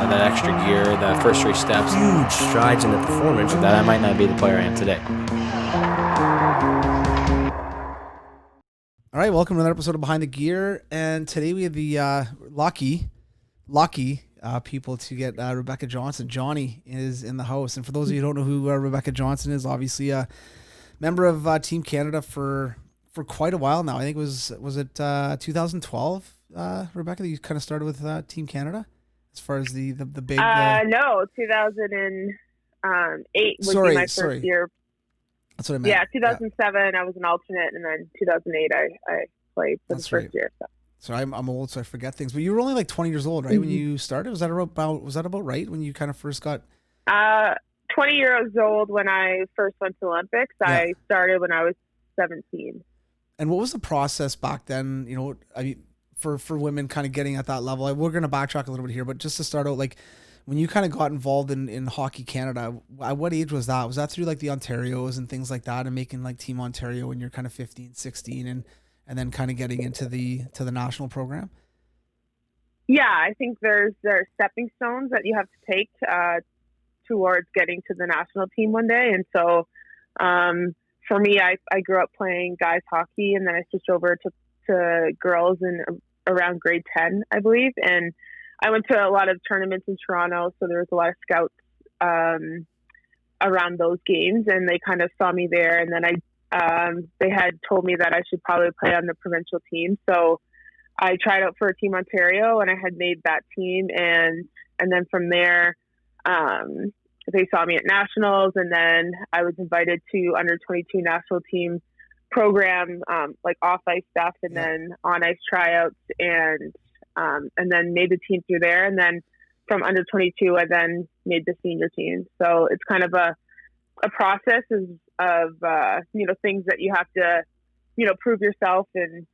that extra gear, the first 3 steps. Huge strides in the performance. That I might not be the player I am today. All right, welcome to another episode of Behind the Gear, and today we have the lucky people to get Rebecca Johnston. Johnny is in the house, and for those of you who don't know who Rebecca Johnston is, obviously a member of Team Canada for quite a while now. I think was it 2012, Rebecca, that you kind of started with Team Canada as far as the big. No, 2008 was my first year. That's what I meant. Yeah, 2007 I was an alternate, and then 2008 I played for the first year. So I'm old, so I forget things. But you were only like 20 years old, right, mm-hmm. when you started? Was that about right when you kind of first got? 20 years old when I first went to Olympics. Yeah. I started when I was 17. And what was the process back then? You know, I mean, for women kind of getting at that level. We're going to backtrack a little bit here, but just to start out, like, when you kind of got involved in Hockey Canada, at what age was that? Was that through like the Ontarios and things like that, and making like Team Ontario when you're kind of 15, 16, and then kind of getting into the national program? Yeah, I think there are stepping stones that you have to take towards getting to the national team one day. And so for me, I grew up playing guys hockey, and then I switched over to girls in around grade 10, I believe. And I went to a lot of tournaments in Toronto, so there was a lot of scouts around those games, and they kind of saw me there. And then they had told me that I should probably play on the provincial team. So I tried out for Team Ontario, and I had made that team. And then from there, they saw me at nationals, and then I was invited to under 22 national team program, like off ice stuff, and then on ice tryouts, and then made the team through there. And then from under 22, I then made the senior team. So it's kind of a process of things that you have to, prove yourself and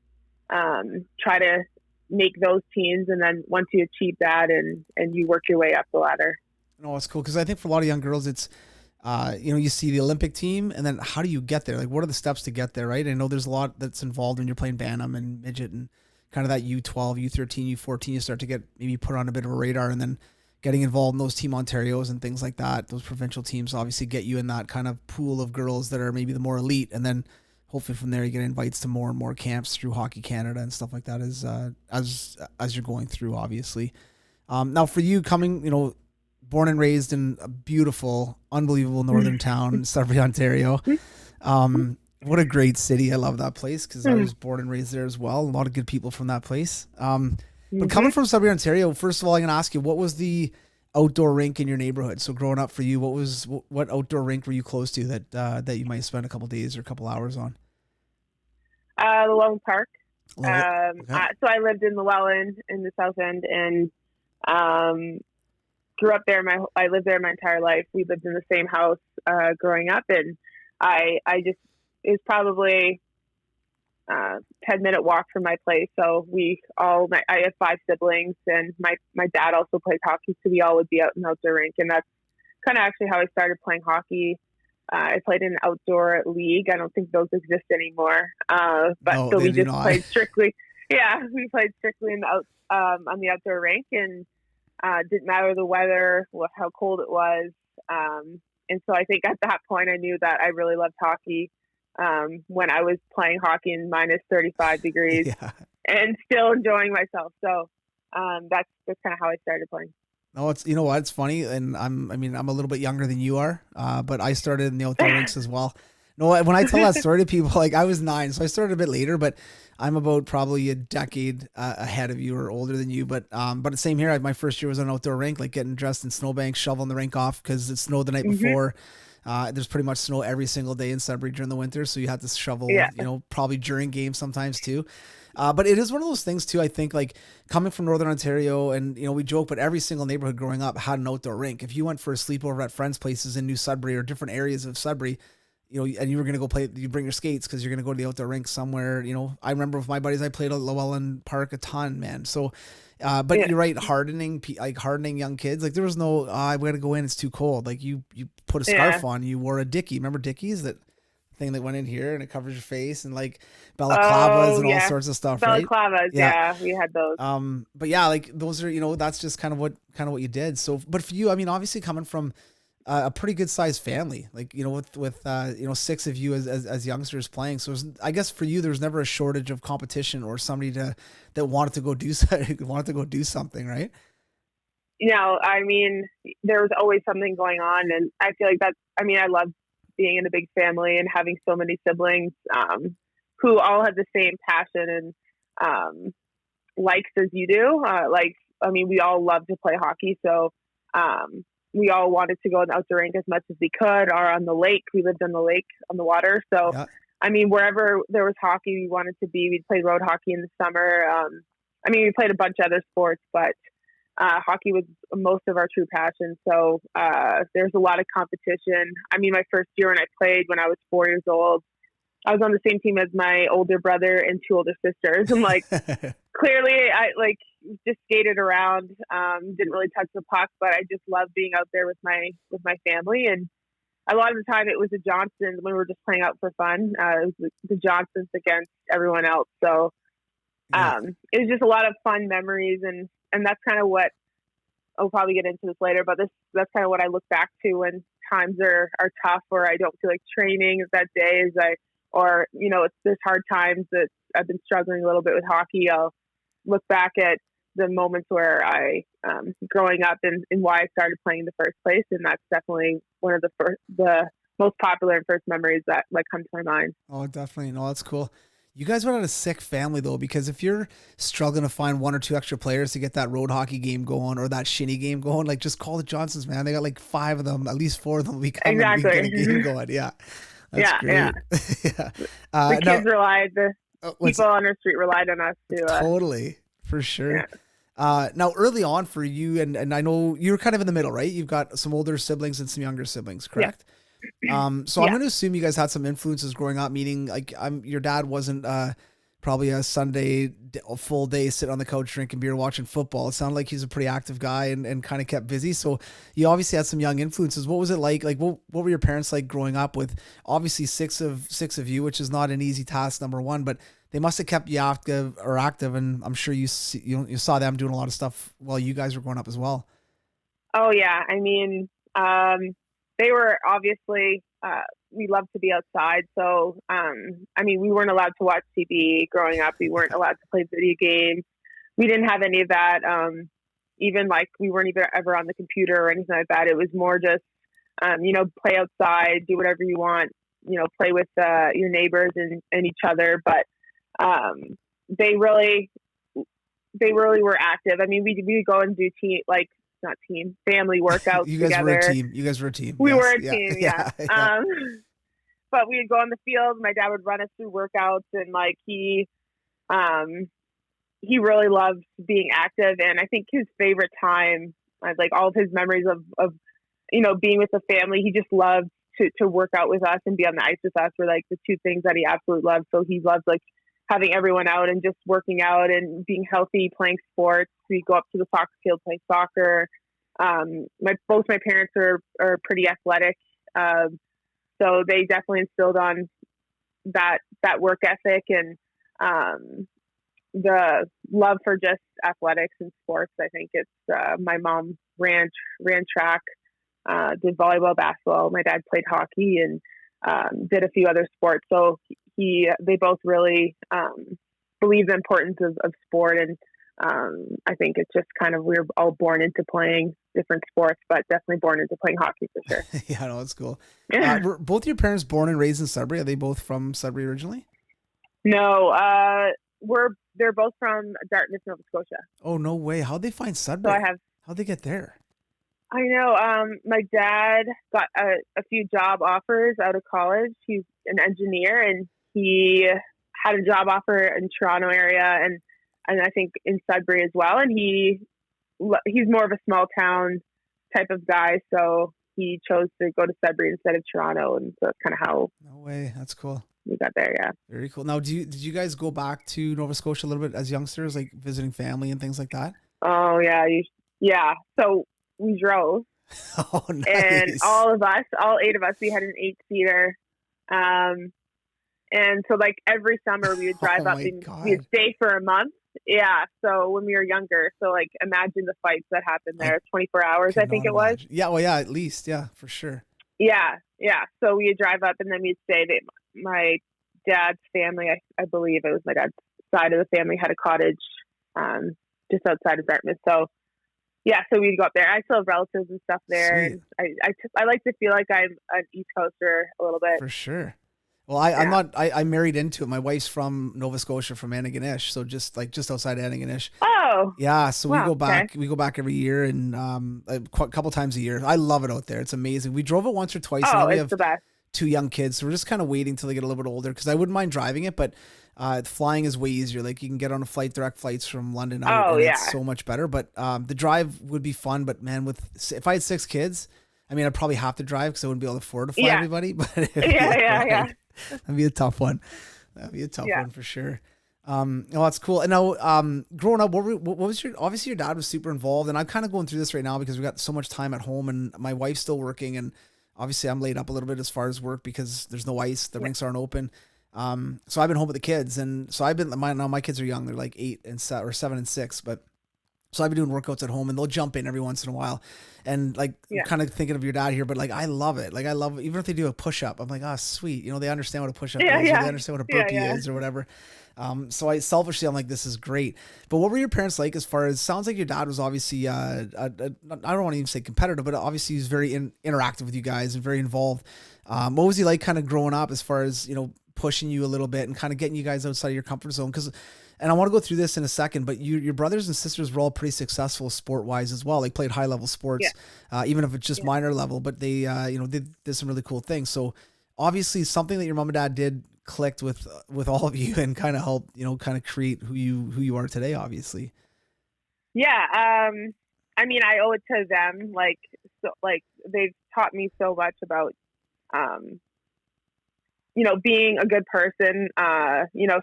try to make those teams. And then once you achieve that and you work your way up the ladder. No, it's cool. Cause I think for a lot of young girls, it's, you see the Olympic team, and then how do you get there? Like, what are the steps to get there? Right. I know there's a lot that's involved when you're playing Bantam and midget and kind of that U12, U13, U14, you start to get maybe put on a bit of a radar, and then getting involved in those Team Ontarios and things like that. Those provincial teams obviously get you in that kind of pool of girls that are maybe the more elite. And then hopefully from there you get invites to more and more camps through Hockey Canada and stuff like that as you're going through, obviously. Now for you coming, born and raised in a beautiful, unbelievable northern town, Sudbury, Ontario. What a great city. I love that place because I was born and raised there as well. A lot of good people from that place. But coming from Sudbury, Ontario, first of all, I'm going to ask you, what was the outdoor rink in your neighborhood? So growing up for you, what outdoor rink were you close to that you might spend a couple days or a couple hours on? Llewellyn Park. Okay. So I lived in Llewellyn in the South End, and grew up there. I lived there my entire life. We lived in the same house growing up, and it was probably 10-minute walk from my place. So I have 5 siblings, and my dad also plays hockey, so we all would be out in the outdoor rink. And that's kind of actually how I started playing hockey. I played in an outdoor league. I don't think those exist anymore. We just played strictly. Yeah, we played strictly on the outdoor rink, and didn't matter the weather, how cold it was. And so I think at that point I knew that I really loved hockey. When I was playing hockey in minus 35 degrees and still enjoying myself. So that's kind of how I started playing. No, it's, you know what, it's funny. And I'm a little bit younger than you are, but I started in the outdoor rinks as well. No, when I tell that story to people, like I was 9, so I started a bit later, but I'm about probably a decade ahead of you or older than you. But the same here. My first year was on an outdoor rink, like getting dressed in snowbanks, shoveling the rink off because it snowed the night before. There's pretty much snow every single day in Sudbury during the winter, so you have to shovel, probably during games sometimes too. But it is one of those things too, I think, like coming from Northern Ontario, and we joke, but every single neighborhood growing up had an outdoor rink. If you went for a sleepover at friends' places in New Sudbury or different areas of Sudbury, and you were going to go play, you bring your skates because you're going to go to the outdoor rink somewhere. I remember with my buddies, I played at Llewellyn Park a ton, man. So, you're right. Hardening young kids. Like there was no, I got to go in. It's too cold. Like you put a scarf on, you wore a dickie. Remember dickies that thing that went in here and it covers your face, and like balaclavas and all sorts of stuff, right? Balaclavas, yeah, we had those. But yeah, like those are, that's just kind of what you did. So, but for you, I mean, obviously coming from a pretty good sized family, like, with 6 of you as youngsters playing. So I guess for you, there's never a shortage of competition or somebody that wanted to go do something, right? I mean, there was always something going on, and I feel like I love being in a big family and having so many siblings who all have the same passion and likes as you do. We all love to play hockey, so we all wanted to go on the outdoor rink as much as we could, or on the lake. We lived on the lake, on the water. So, yeah. Wherever there was hockey, we wanted to be. We played road hockey in the summer. We played a bunch of other sports, but hockey was most of our true passion. So there's a lot of competition. My first year when I played, when I was 4 years old, I was on the same team as my older brother and 2 older sisters. And clearly I just skated around, didn't really touch the puck, but I just loved being out there with my family. And a lot of the time it was the Johnsons when we were just playing out for fun. It was the Johnsons against everyone else. So it was just a lot of fun memories, and that's kind of what I'll probably get into this later, but that's kind of what I look back to when times are tough, or I don't feel like training that day there's hard times that I've been struggling a little bit with hockey. I'll look back at the moments where I, growing up and why I started playing in the first place. And that's definitely one of the most popular and first memories that come to my mind. Oh, definitely. No, that's cool. You guys went on a sick family though, because if you're struggling to find 1 or 2 extra players to get that road hockey game going or that shinny game going, just call the Johnsons, man. They got 5 of them, at least 4 of them will be coming. Exactly. We get a game going. Yeah. That's great. Yeah. The kids relied, people on our street relied on us too. Totally. For sure. Yeah. Now early on for you, and I know you're kind of in the middle, right? You've got some older siblings and some younger siblings, correct? Yeah. So I'm going to assume you guys had some influences growing up, meaning your dad wasn't probably a Sunday a full day sitting on the couch drinking beer watching football. It sounded like he's a pretty active guy and kind of kept busy. So you obviously had some young influences. What was it like? What were your parents like growing up with obviously six of you, which is not an easy task, number one, but they must have kept you active, and I'm sure you saw them doing a lot of stuff while you guys were growing up as well. Oh yeah. They were obviously, we loved to be outside. So, we weren't allowed to watch TV growing up. We weren't allowed to play video games. We didn't have any of that. Even we weren't even ever on the computer or anything like that. It was more just, play outside, do whatever you want, play with your neighbors and each other. But they really were active. We go and do family workouts you guys together. You guys were a team. We were a team, yeah. But we'd go on the field. My dad would run us through workouts, and he really loved being active. And I think his favorite time, all of his memories of being with the family, he just loved to work out with us and be on the ice with us were the 2 things that he absolutely loved. So he loved having everyone out and just working out and being healthy, playing sports. We go up to the soccer field, play soccer. Both my parents are pretty athletic. So they definitely instilled on that work ethic and the love for just athletics and sports. I think it's my mom ran track, did volleyball, basketball. My dad played hockey and did a few other sports. So they both really believe the importance of sport, and I think it's just kind of we're all born into playing different sports, but definitely born into playing hockey for sure. Yeah, no, that's cool. Were both your parents born and raised in Sudbury? Are they both from Sudbury originally? No, they're both from Dartmouth, Nova Scotia. Oh, no way! How'd they find Sudbury? So how'd they get there? I know. My dad got a few job offers out of college. He's an engineer, and he had a job offer in Toronto area and I think in Sudbury as well. And he's more of a small town type of guy, so he chose to go to Sudbury instead of Toronto, and so that's kind of how. No way, that's cool. We got there, yeah. Very cool. Now, did you guys go back to Nova Scotia a little bit as youngsters, visiting family and things like that? Oh yeah, yeah. So we drove. Oh, nice. And all 8 of us, we had an 8-seater And so like every summer we would drive up and we'd stay for a month. Yeah. So when we were younger, so like imagine the fights that happened there, 24 hours, I think it was. Yeah. Well, yeah, at least. Yeah, for sure. Yeah. Yeah. So we'd drive up and then we'd stay. My dad's family, I believe it was my dad's side of the family, had a cottage just outside of Dartmouth. So yeah, so we'd go up there. I still have relatives and stuff there. Sweet. And I like to feel like I'm an East Coaster a little bit. For sure. Well, I'm married into it. My wife's from Nova Scotia, from Antigonish, so just outside Antigonish. Oh. Yeah, so we go back. Okay. We go back every year and a couple times a year. I love it out there. It's amazing. We drove it once or twice. Oh, we it's have the best. 2 young kids, so we're just kind of waiting till they get a little bit older, because I wouldn't mind driving it, but flying is way easier. Like you can get on a flight, direct flights from London out, and it's so much better. But the drive would be fun. But man, if I had 6 kids, I mean, I'd probably have to drive because I wouldn't be able to afford to fly everybody. But yeah. That'd be a tough one. That'd be a tough one for sure. Well, that's cool. And now, growing up, what was obviously your dad was super involved, and I'm kind of going through this right now because we've got so much time at home, and my wife's still working, and obviously I'm laid up a little bit as far as work because there's no ice, the rinks aren't open. So I've been home with the kids, and so now my kids are young. They're like 8 and 7 and 6, but so I've been doing workouts at home, and they'll jump in every once in a while. And like, kind of thinking of your dad here, but like, I love it. Like, I love, even if they do a push-up, I'm like, oh, sweet. You know, they understand what a push-up is, or they understand what a burpee is or whatever. So I'm like, this is great. But what were your parents like as far as, sounds like your dad was obviously, I don't want to even say competitive, but obviously he's very interactive with you guys and very involved. What was he like kind of growing up as far as, you know, pushing you a little bit and kind of getting you guys outside of your comfort zone? And I want to go through this in a second, but your brothers and sisters were all pretty successful sport-wise as well. Like played high-level sports, even if it's just minor level, but they, did some really cool things. So obviously something that your mom and dad did clicked with all of you and kind of helped, kind of create who you are today, obviously. Yeah. I mean, I owe it to them. They've taught me so much about, being a good person,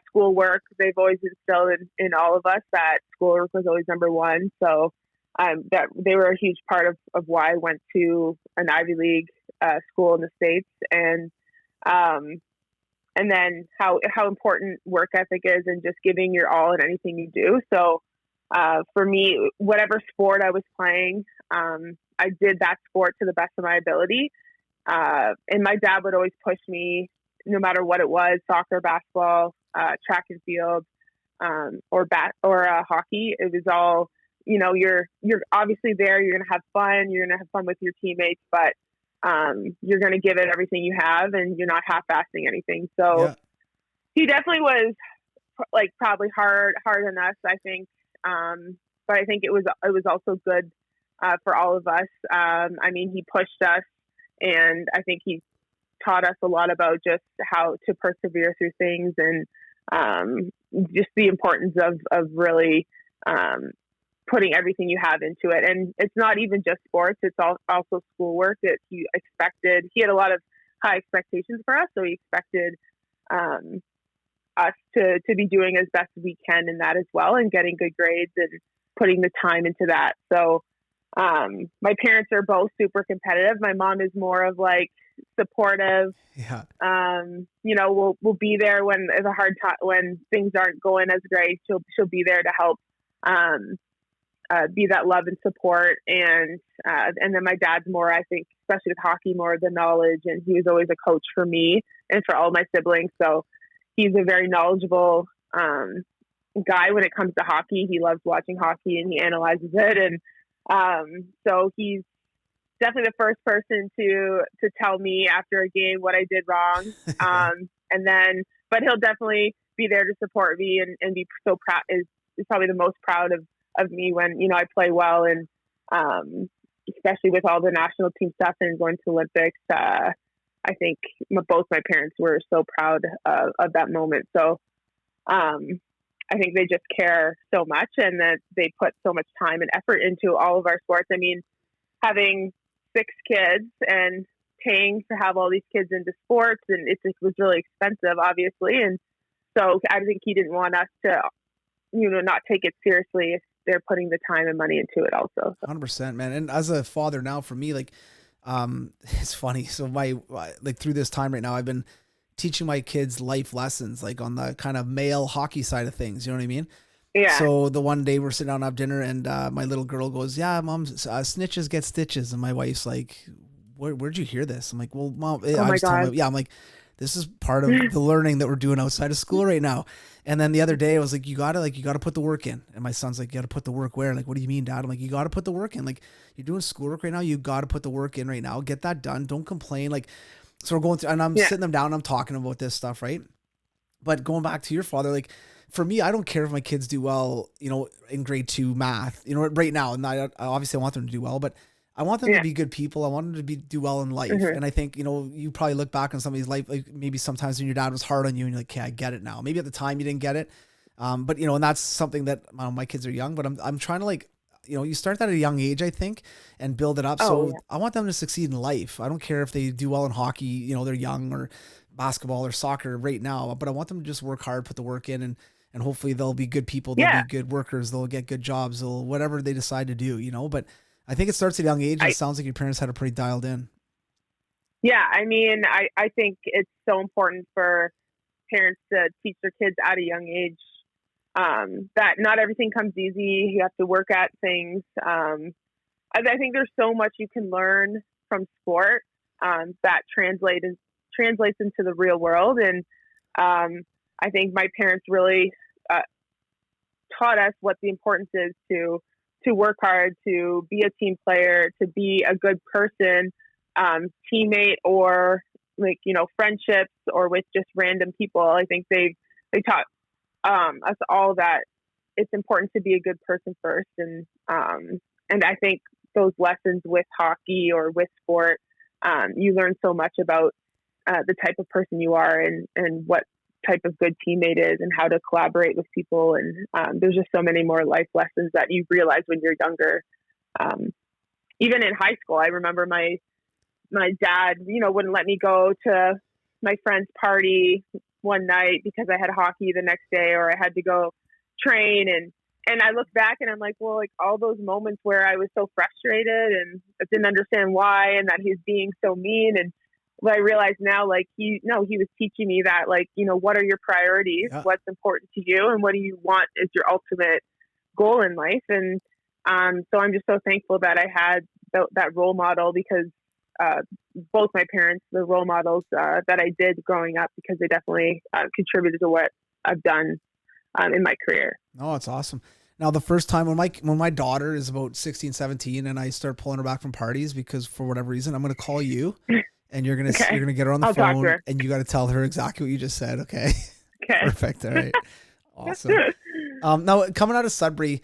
schoolwork. They've always instilled in all of us that schoolwork was always number one. So that they were a huge part of why I went to an Ivy League school in the States, and then how important work ethic is and just giving your all in anything you do. So for me, whatever sport I was playing, I did that sport to the best of my ability. And my dad would always push me, no matter what it was, soccer, basketball, track and field, or hockey. It was all, you're obviously there. You're going to have fun. You're going to have fun with your teammates, but you're going to give it everything you have, and you're not half-assing anything. So he definitely was probably hard on us, I think. But I think it was also good for all of us. I mean, he pushed us, and I think he taught us a lot about just how to persevere through things, and just the importance of really putting everything you have into it. And it's not even just sports, it's also schoolwork that he had a lot of high expectations for us. So he expected us to be doing as best as we can in that as well, and getting good grades and putting the time into that. So my parents are both super competitive. My mom is more of supportive. We'll be there when it's a hard time, when things aren't going as great. She'll be there to help be that love and support. And then my dad's more, I think, especially with hockey, more of the knowledge, and he was always a coach for me and for all my siblings. So he's a very knowledgeable guy when it comes to hockey. He loves watching hockey, and he analyzes it. And so he's definitely the first person to tell me after a game what I did wrong. But he'll definitely be there to support me and be so proud, is probably the most proud of me when, I play well. And especially with all the national team stuff and going to Olympics, I think both my parents were so proud of that moment. So I think they just care so much, and that they put so much time and effort into all of our sports. I mean, having 6 kids and paying to have all these kids into sports, and it just was really expensive, obviously. And so I think he didn't want us to, not take it seriously if they're putting the time and money into it also. 100%, man. And as a father now, for me, it's funny. So through this time right now, I've been teaching my kids life lessons, like on the kind of male hockey side of things. You know what I mean? Yeah. So the one day we're sitting down to have dinner, and my little girl goes, "Yeah, mom, snitches get stitches." And my wife's like, "Where'd you hear this?" I'm like, "Well, mom, Oh my God. I'm like, this is part of the learning that we're doing outside of school right now." And then the other day I was like, you gotta put the work in. And my son's like, "You gotta put the work where?" Like, "What do you mean, Dad?" I'm like, "You gotta put the work in. Like, you're doing schoolwork right now. You gotta put the work in right now. Get that done. Don't complain." Like, so we're going through, and I'm sitting them down, and I'm talking about this stuff, right? But going back to your father, like, for me, I don't care if my kids do well, in grade 2 math, right now. And obviously I want them to do well, but I want them to be good people. I want them to do well in life. Mm-hmm. And I think, you probably look back on somebody's life, like maybe sometimes when your dad was hard on you and you're like, "Okay, I get it now." Maybe at the time you didn't get it. But and that's something that my kids are young, but I'm trying to, like, you start that at a young age, I think, and build it up. I want them to succeed in life. I don't care if they do well in hockey, they're young, or basketball or soccer right now, but I want them to just work hard, put the work in, and hopefully they'll be good people. They'll be good workers. They'll get good jobs. They'll whatever they decide to do, but I think it starts at a young age. And it sounds like your parents had it pretty dialed in. Yeah. I mean, I think it's so important for parents to teach their kids at a young age that not everything comes easy. You have to work at things. I think there's so much you can learn from sport that translates into the real world. And I think my parents really taught us what the importance is to work hard, to be a team player, to be a good person, teammate, or friendships, or with just random people. I think they taught us all that it's important to be a good person first. And I think those lessons with hockey or with sport, you learn so much about the type of person you are, and what type of good teammate is, and how to collaborate with people. And there's just so many more life lessons that you realize when you're younger. Even in high school, I remember my dad, wouldn't let me go to my friend's party one night because I had hockey the next day, or I had to go train. And I look back and I'm like, well, like, all those moments where I was so frustrated and I didn't understand why, and that he's being so mean. And what I realize now, like, he was teaching me that, like, what are your priorities? Yeah. What's important to you, and what do you want is your ultimate goal in life? And so I'm just so thankful that I had that role model, because both my parents, the role models that I did growing up, because they definitely contributed to what I've done in my career. Oh, it's awesome. Now, the first time when my daughter is about 16, 17, and I start pulling her back from parties because for whatever reason, I'm going to call you. And you're gonna get her on the phone, and you got to tell her exactly what you just said. Okay. Okay. Perfect. All right. Awesome. Now, coming out of Sudbury,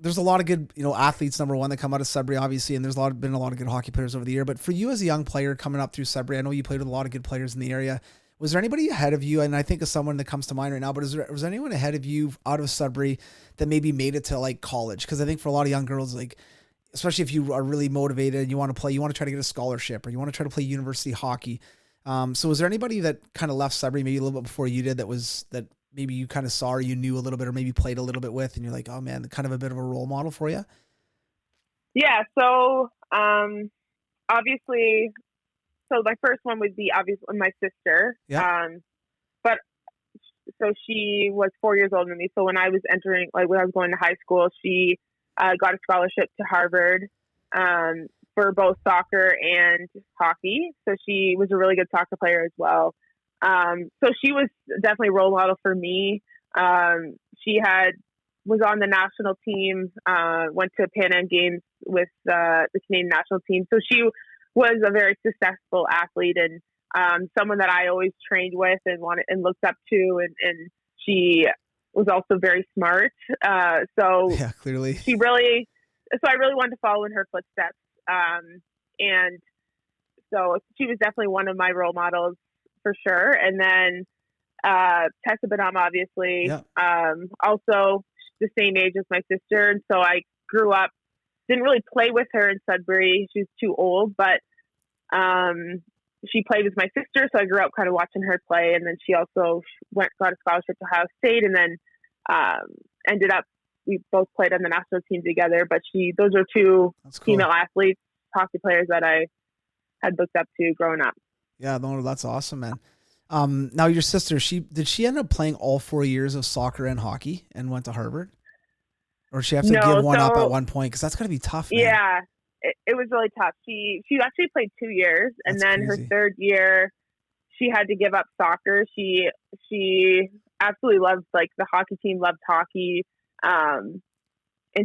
there's a lot of good, athletes, number one, that come out of Sudbury, obviously, and there's been a lot of good hockey players over the year. But for you as a young player coming up through Sudbury, I know you played with a lot of good players in the area. Was there anybody ahead of you? And I think of someone that comes to mind right now, but was there anyone ahead of you out of Sudbury that maybe made it to, like, college? Because I think for a lot of young girls, like, especially if you are really motivated and you want to try to get a scholarship, or you want to try to play university hockey. So was there anybody that kind of left Sudbury maybe a little bit before you did that maybe you kind of saw, or you knew a little bit, or maybe played a little bit with, and you're like, oh man, kind of a bit of a role model for you? Yeah. So obviously, my first one would be obviously my sister. Yeah. But so she was 4 years older than me. So when I was when I was going to high school, she got a scholarship to Harvard for both soccer and hockey. So she was a really good soccer player as well. So she was definitely a role model for me. She was on the national team, went to Pan Am Games with the Canadian national team. So she was a very successful athlete, and someone that I always trained with and wanted and looked up to. And she was also very smart. So yeah, clearly. So I really wanted to follow in her footsteps. And so she was definitely one of my role models for sure. And then Tessa Benham, obviously, also the same age as my sister. And so I grew up, didn't really play with her in Sudbury. She was too old, but she played with my sister. So I grew up kind of watching her play. And then she also got a scholarship to Ohio State, and then ended up, we both played on the national team together. But those are two female athletes, hockey players that I had looked up to growing up. Yeah, no, that's awesome, man. Now your sister, did she end up playing all 4 years of soccer and hockey and went to Harvard? Or did she have to give one up at one point? Because that's got to be tough, man. Yeah, it was really tough. She actually played 2 years, and then crazy. her third year, she had to give up soccer. She absolutely loved, like, the hockey team, loved hockey, and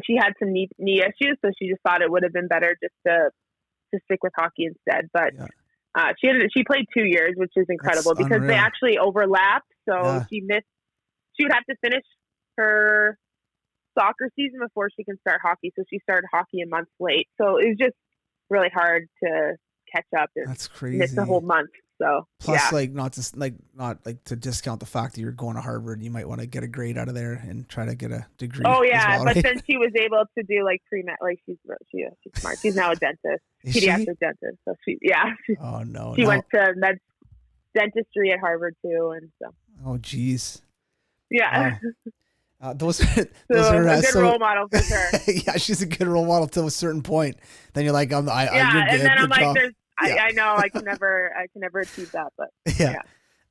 she had some knee issues, so she just thought it would have been better just to stick with hockey instead. But she played 2 years, which is incredible. That's because unreal. They actually overlapped, so she would have to finish her soccer season before she can start hockey, so she started hockey a month late, so it was just really hard to catch up and that's crazy. Miss a whole month. So plus not to discount the fact that you're going to Harvard, you might want to get a grade out of there and try to get a degree. Oh yeah, well, but right? then she was able to do like pre-med, like she's smart. She's now a dentist, pediatric dentist. So she went to dentistry at Harvard too, and so. Oh geez. Yeah. Those are a good role model for her. Yeah, she's a good role model till a certain point. Then you're like, and then I'm like, I know I can never achieve that, but yeah.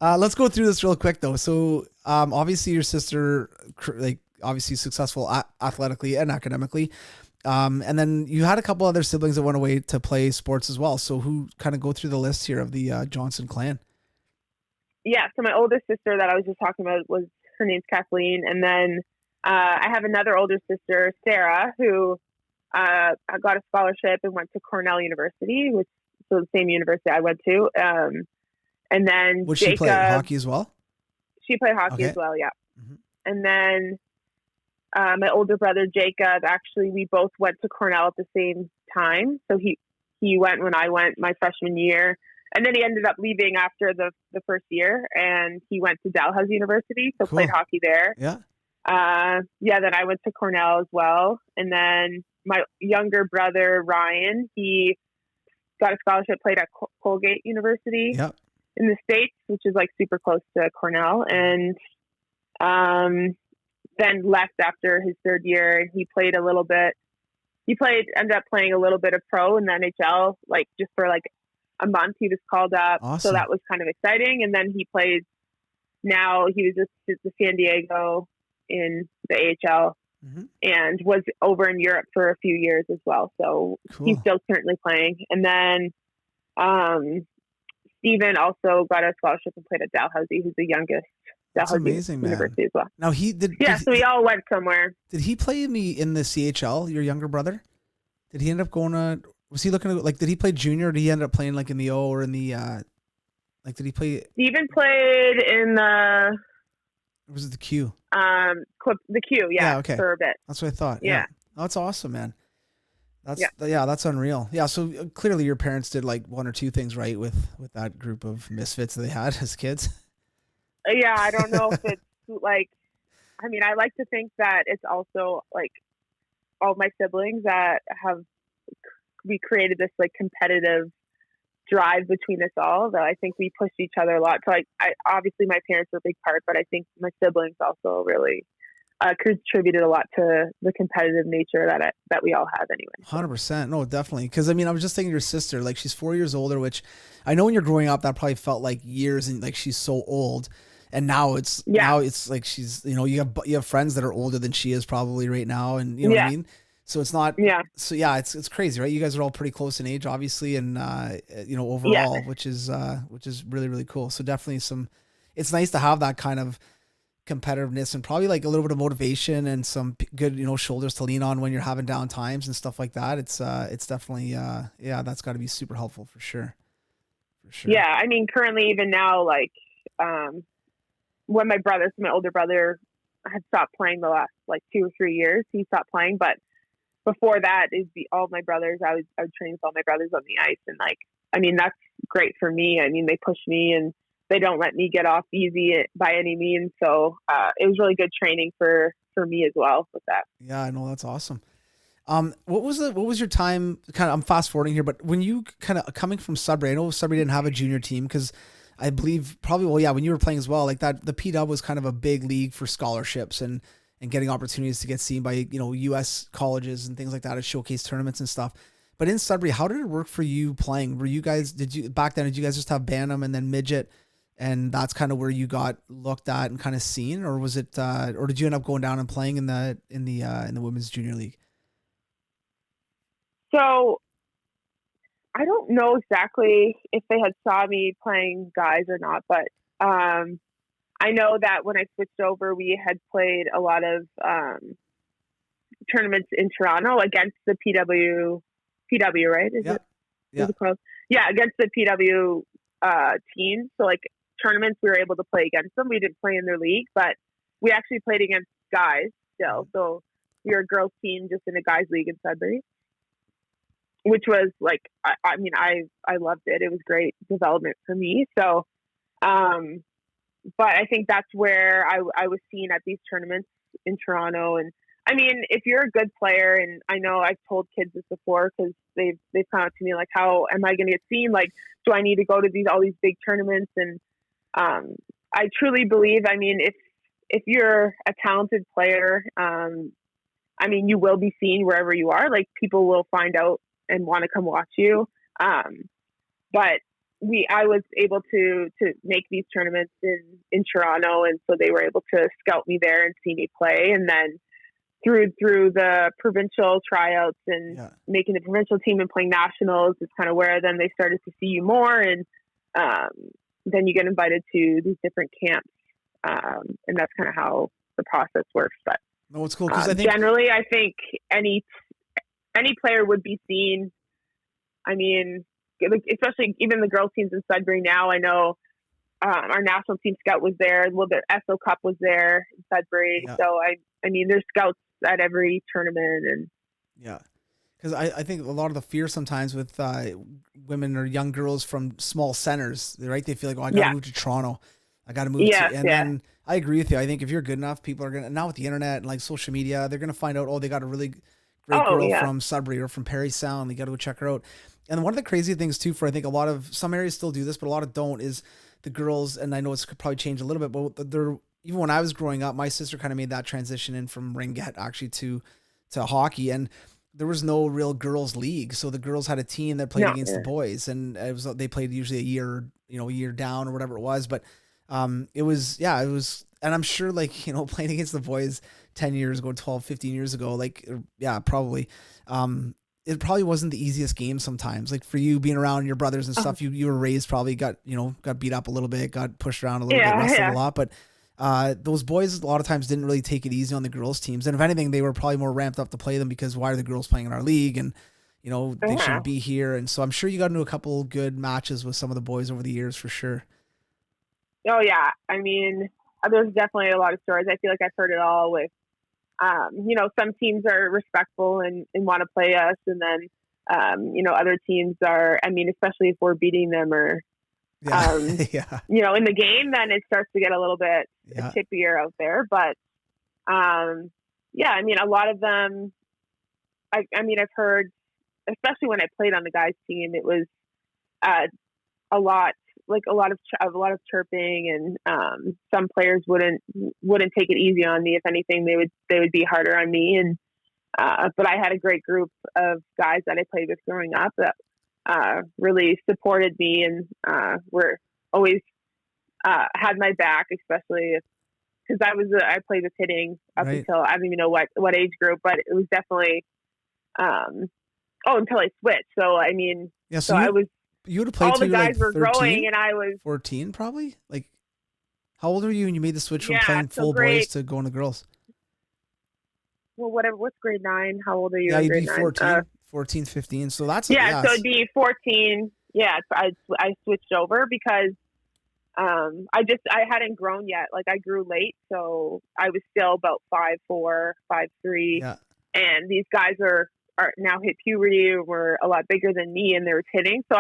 Let's go through this real quick though. So, obviously your sister, obviously successful athletically and academically. And then you had a couple other siblings that went away to play sports as well. So who kind of go through the list here of the Johnston clan? Yeah. So my older sister that I was just talking about her name's Kathleen. And then I have another older sister, Sarah, who got a scholarship and went to Cornell University, so the same university I went to. And then would she play hockey as well? She played hockey as well, yeah. Mm-hmm. And then my older brother, Jacob, actually, we both went to Cornell at the same time. So he went when I went my freshman year. And then he ended up leaving after the first year, and he went to Dalhousie University, so played hockey there. Yeah. Then I went to Cornell as well. And then my younger brother, Ryan, he got a scholarship, played at Colgate University in the States, which is like super close to Cornell. And then left after his third year, and he played a little bit. Ended up playing a little bit of pro in the NHL, like just for like a month. He was called up. Awesome. So that was kind of exciting. And then he was just to San Diego in the AHL and was over in Europe for a few years as well. So he's still currently playing. And then Steven also got a scholarship and played at Dalhousie, who's the youngest. That's amazing, man. University as well. Now so we all went somewhere. Did he play in the CHL, your younger brother? Did he end up going to, was he looking at, like, did he play junior, or did he end up playing like in the O or in the, did he play? Steven played in the, or was it the Q? The Q, yeah, okay. For a bit. That's what I thought. Yeah. Oh, that's awesome, man. That's unreal. Yeah. So clearly your parents did like one or two things right with that group of misfits that they had as kids. Yeah. I don't know if it's like, I mean, I like to think that it's also like all my siblings that we created this like competitive drive between us all, that I think we pushed each other a lot. So I obviously my parents were a big part, but I think my siblings also really contributed a lot to the competitive nature that we all have anyway. 100%. No, definitely. Because I mean, I was just thinking your sister, like she's 4 years older, which I know when you're growing up, that probably felt like years, and like she's so old. And now it's like she's, you have friends that are older than she is probably right now, and you know what I mean. So it's not. Yeah. So yeah, it's crazy, right? You guys are all pretty close in age, obviously, and overall, which is really really cool. So definitely it's nice to have that kind of competitiveness and probably like a little bit of motivation and some good shoulders to lean on when you're having down times and stuff like that. It's definitely that's got to be super helpful for sure. Yeah, I mean, currently even now, like when my older brother had stopped playing the last like 2 or 3 years, he stopped playing, but before that all my brothers, I would train with all my brothers on the ice, and like, I mean, that's great for me. I mean, they push me and they don't let me get off easy by any means. So it was really good training for me as well with that. Yeah, I know, that's awesome. What was your time, kind of, I'm fast forwarding here, but when you kind of coming from Sudbury, I know Sudbury didn't have a junior team because I believe probably, when you were playing as well, like that, the PW was kind of a big league for scholarships and getting opportunities to get seen by, US colleges and things like that at showcase tournaments and stuff. But in Sudbury, how did it work for you playing? Did you guys just have Bantam and then midget and that's kind of where you got looked at and kind of seen, or was it, or did you end up going down and playing in the women's junior league? So I don't know exactly if they had saw me playing guys or not, but I know that when I switched over, we had played a lot of tournaments in Toronto against the PW, right? Is it? Yeah. Is it called? Yeah, against the PW teams. So like tournaments, we were able to play against them. We didn't play in their league, but we actually played against guys still. So we were a girls team just in a guys league in Sudbury, which was like, I mean, I loved it. It was great development for me. So, but I think that's where I was seen at these tournaments in Toronto. And I mean, if you're a good player, and I know I've told kids this before because they've come up to me like, how am I going to get seen? Like, do I need to go to all these big tournaments? And I truly believe, I mean, if you're a talented player, I mean, you will be seen wherever you are. Like, people will find out and want to come watch you. But I was able to make these tournaments in Toronto, and so they were able to scout me there and see me play. And then through the provincial tryouts and making the provincial team and playing nationals is kind of where then they started to see you more, and then you get invited to these different camps, and that's kind of how the process works. But no, it's cool because I think generally, I think any player would be seen. I mean, especially even the girls teams in Sudbury now. I know our national team scout was there. Well, the SO Cup was there in Sudbury. Yeah. So I mean, there's scouts at every tournament, and because I think a lot of the fear sometimes with women or young girls from small centers, right? They feel like, oh, I got to move to Toronto. I got to move then I agree with you. I think if you're good enough, people are now with the internet and like social media, they're gonna find out, oh, they got a really great girl from Sudbury or from Parry Sound. They got to go check her out. And one of the crazy things too, for I think some areas still do this, but a lot of don't, is the girls. And I know it's could probably change a little bit, but even when I was growing up, my sister kind of made that transition in from ringette actually to hockey, and there was no real girls league. So the girls had a team that played against the boys, and they played usually a year down or whatever it was. But it was, and I'm sure like, playing against the boys 10 years ago, 12, 15 years ago, like, probably, it probably wasn't the easiest game sometimes. Like for you being around your brothers and stuff, you were raised, probably got beat up a little bit, got pushed around a little bit, wrestled a lot. But those boys a lot of times didn't really take it easy on the girls teams. And if anything, they were probably more ramped up to play them because why are the girls playing in our league? And, they shouldn't be here. And so I'm sure you got into a couple good matches with some of the boys over the years for sure. Oh yeah. I mean, there's definitely a lot of stories. I feel like I've heard it all with, some teams are respectful and want to play us. And then, other teams are, I mean, especially if we're beating them or, in the game, then it starts to get a little bit chippier out there. But, I mean, a lot of them, I've heard, especially when I played on the guys team, it was, a lot of chirping, and some players wouldn't take it easy on me. If anything, they would be harder on me. And but I had a great group of guys that I played with growing up that really supported me and were always had my back, especially because I played with hitting up until I don't even know what age group, but it was definitely until I switched. So I mean, I was. You would have played all the guys like were 13, growing, and I was 14, probably. Like, how old were you when you made the switch from playing full boys to going to girls? Well, whatever. What's grade 9? How old are you? Yeah, in you'd grade be 9? 14, 15. So that's so it'd be 14. Yeah, I switched over because I hadn't grown yet. Like I grew late, so I was still about 5'4", 5'3", and these guys are now hit puberty, were a lot bigger than me, and they were hitting. So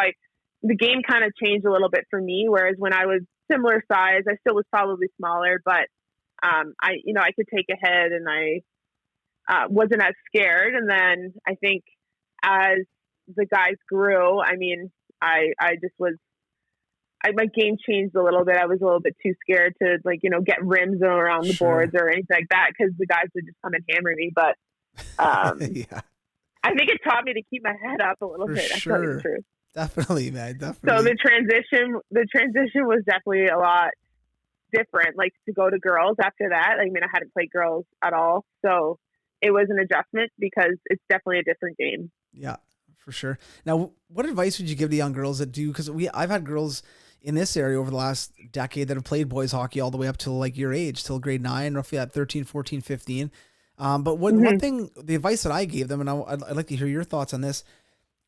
the game kind of changed a little bit for me. Whereas when I was similar size, I still was probably smaller, but I could take a hit, and I wasn't as scared. And then I think as the guys grew, I mean, I just was. My game changed a little bit. I was a little bit too scared to get rims around the boards or anything like that because the guys would just come and hammer me. But I think it taught me to keep my head up a little bit. Sure. Definitely, man. So Definitely. the transition was definitely a lot different, like to go to girls after that. I mean, I hadn't played girls at all. So it was an adjustment because it's definitely a different game. Yeah, for sure. Now, what advice would you give to young girls that do? Because I've had girls in this area over the last decade that have played boys hockey all the way up to like your age, till grade 9, roughly at 13, 14, 15. But one Hmm. thing, the advice that I gave them, and I'd like to hear your thoughts on this,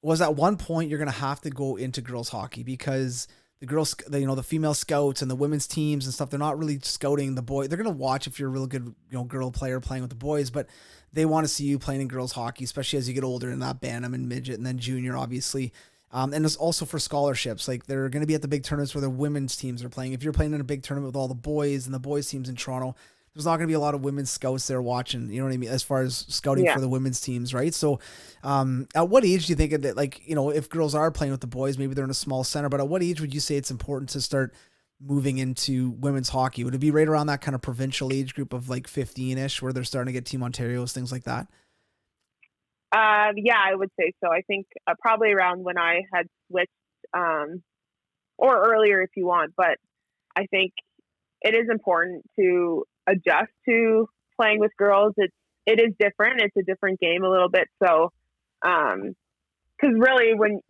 was at one point you're going to have to go into girls hockey because the girls, the female scouts and the women's teams and stuff, they're not really scouting the boy. They're going to watch if you're a real good, girl player playing with the boys, but they want to see you playing in girls hockey, especially as you get older in that Bantam and midget and then junior, obviously. And it's also for scholarships. Like they're going to be at the big tournaments where the women's teams are playing. If you're playing in a big tournament with all the boys and the boys teams in Toronto, there's not going to be a lot of women's scouts there watching, you know what I mean, as far as scouting Yeah. for the women's teams, right? So at what age do you think that, like, if girls are playing with the boys, maybe they're in a small center, but at what age would you say it's important to start moving into women's hockey? Would it be right around that kind of provincial age group of like 15-ish where they're starting to get Team Ontarios, things like that? Yeah, I would say so. I think probably around when I had switched, or earlier if you want, but I think it is important to adjust to playing with girls. It is different. It's a different game a little bit. So, because really, when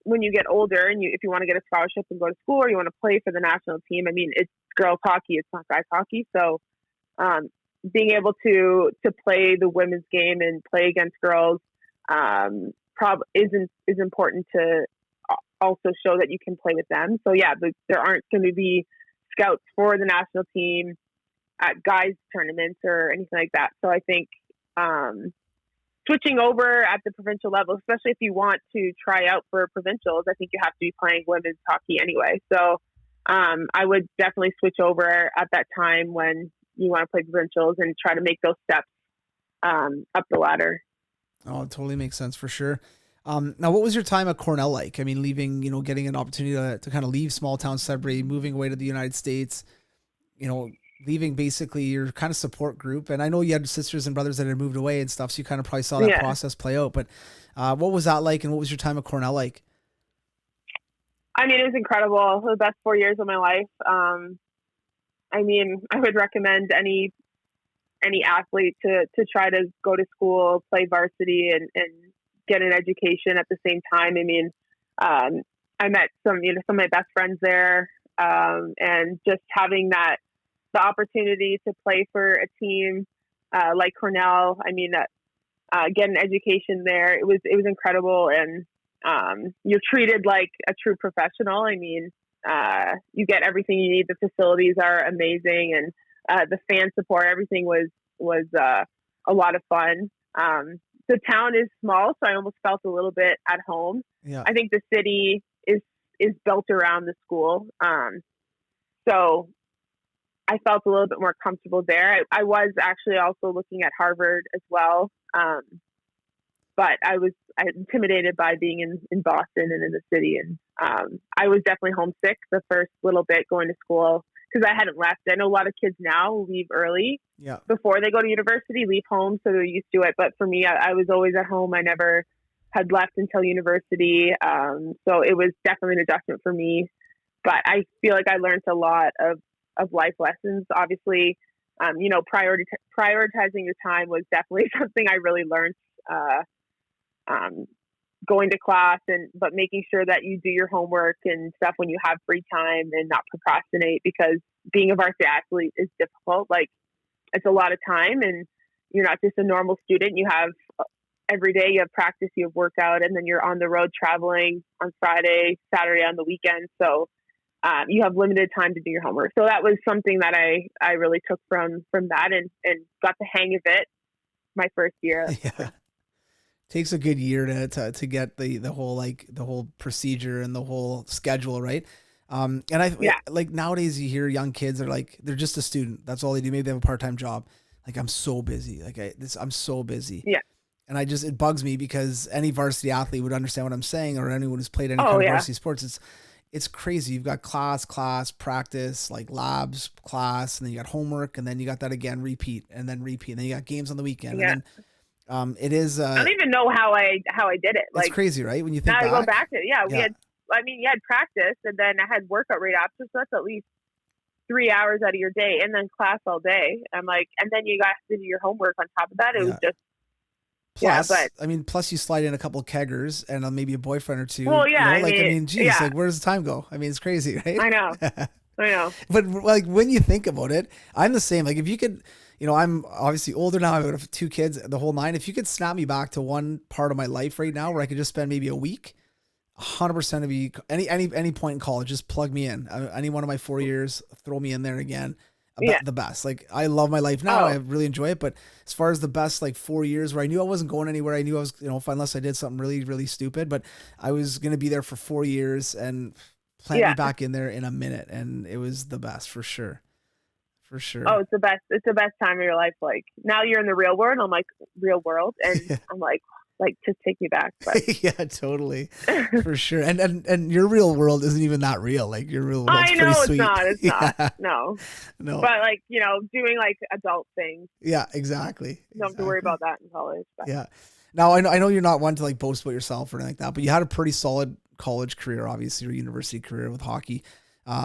you get older and if you want to get a scholarship and go to school or you want to play for the national team, I mean, it's girls hockey. It's not guys hockey. So, being able to play the women's game and play against girls, is important to also show that you can play with them. So yeah, there aren't going to be scouts for the national team at guys tournaments or anything like that. So I think switching over at the provincial level, especially if you want to try out for provincials, I think you have to be playing women's hockey anyway. So I would definitely switch over at that time when you want to play provincials and try to make those steps up the ladder. Oh, it totally makes sense for sure. Now, what was your time at Cornell like? I mean, leaving, getting an opportunity to kind of leave small town Sudbury, moving away to the United States, leaving basically your kind of support group. And I know you had sisters and brothers that had moved away and stuff, so you kind of probably saw that process play out. But what was that like, and what was your time at Cornell like? I mean, it was incredible. The best 4 years of my life. I mean, I would recommend any athlete to try to go to school, play varsity, and get an education at the same time. I mean, I met some of my best friends there, and just having the opportunity to play for a team like Cornell. I mean, get an education there. It was incredible, and you're treated like a true professional. I mean, you get everything you need. The facilities are amazing, and the fan support, everything was a lot of fun. The town is small, so I almost felt a little bit at home. Yeah. I think the city is built around the school. So I felt a little bit more comfortable there. I was actually also looking at Harvard as well. But I was intimidated by being in Boston and in the city. And I was definitely homesick the first little bit going to school because I hadn't left. I know a lot of kids now leave early before they go to university, leave home, so they're used to it. But for me, I was always at home. I never had left until university. So it was definitely an adjustment for me. But I feel like I learned a lot of life lessons. Obviously, prioritizing your time was definitely something I really learned. Going to class but making sure that you do your homework and stuff when you have free time and not procrastinate, because being a varsity athlete is difficult. Like, it's a lot of time, and you're not just a normal student. You have every day, you have practice, you have workout, and then you're on the road traveling on Friday, Saturday, on the weekend. So you have limited time to do your homework. So that was something that I really took from that and got the hang of it my first year. Yeah. Takes a good year to get the whole procedure and the whole schedule, right? And like nowadays you hear young kids are like, they're just a student. That's all they do. Maybe they have a part-time job. Like, I'm so busy. I'm so busy. Yeah. And it bugs me because any varsity athlete would understand what I'm saying, or anyone who's played any kind of varsity sports. It's crazy. You've got class, practice, like labs, class, and then you got homework, and then you got that again, repeat, and then repeat. And then you got games on the weekend. Yeah. And then It is. I don't even know how I did it. It's Like, crazy, right? When you think now I back. go back to it. Yeah, Yeah. you had practice, and then I had workout right after, so that's at least 3 hours out of your day, and then class all day. I'm like, and then you got to do your homework on top of that. It was just, Plus, yeah, but I mean, plus you slide in a couple of keggers and maybe a boyfriend or two. well, yeah, geez, yeah, like where does the time go? I mean, it's crazy, right? I know. But like when you think about it, I'm the same. Like if you could, I'm obviously older now. I've got 2 kids, the whole 9. If you could snap me back to one part of my life right now where I could just spend maybe a week, 100% of you, any point in college, just plug me in. Any one of my 4 years, throw me in there again. The best. Like I love my life now. I really enjoy it. But as far as the best, like 4 years where I knew I wasn't going anywhere, I knew I was, unless I did something really, really stupid, but I was going to be there for 4 years and plant me back in there in a minute. And it was the best for sure. For sure. Oh, it's the best. It's the best time of your life. Like now you're in the real world. I'm like real world. And I'm like, just take me back. But. Yeah, totally. For sure. And your real world isn't even that real. Like your real world's I know pretty sweet. It's not. No. But like, doing like adult things. Yeah, exactly. You don't have to worry about that in college. But. Yeah. Now I know you're not one to like boast about yourself or anything like that, but you had a pretty solid college career, obviously, your university career with hockey,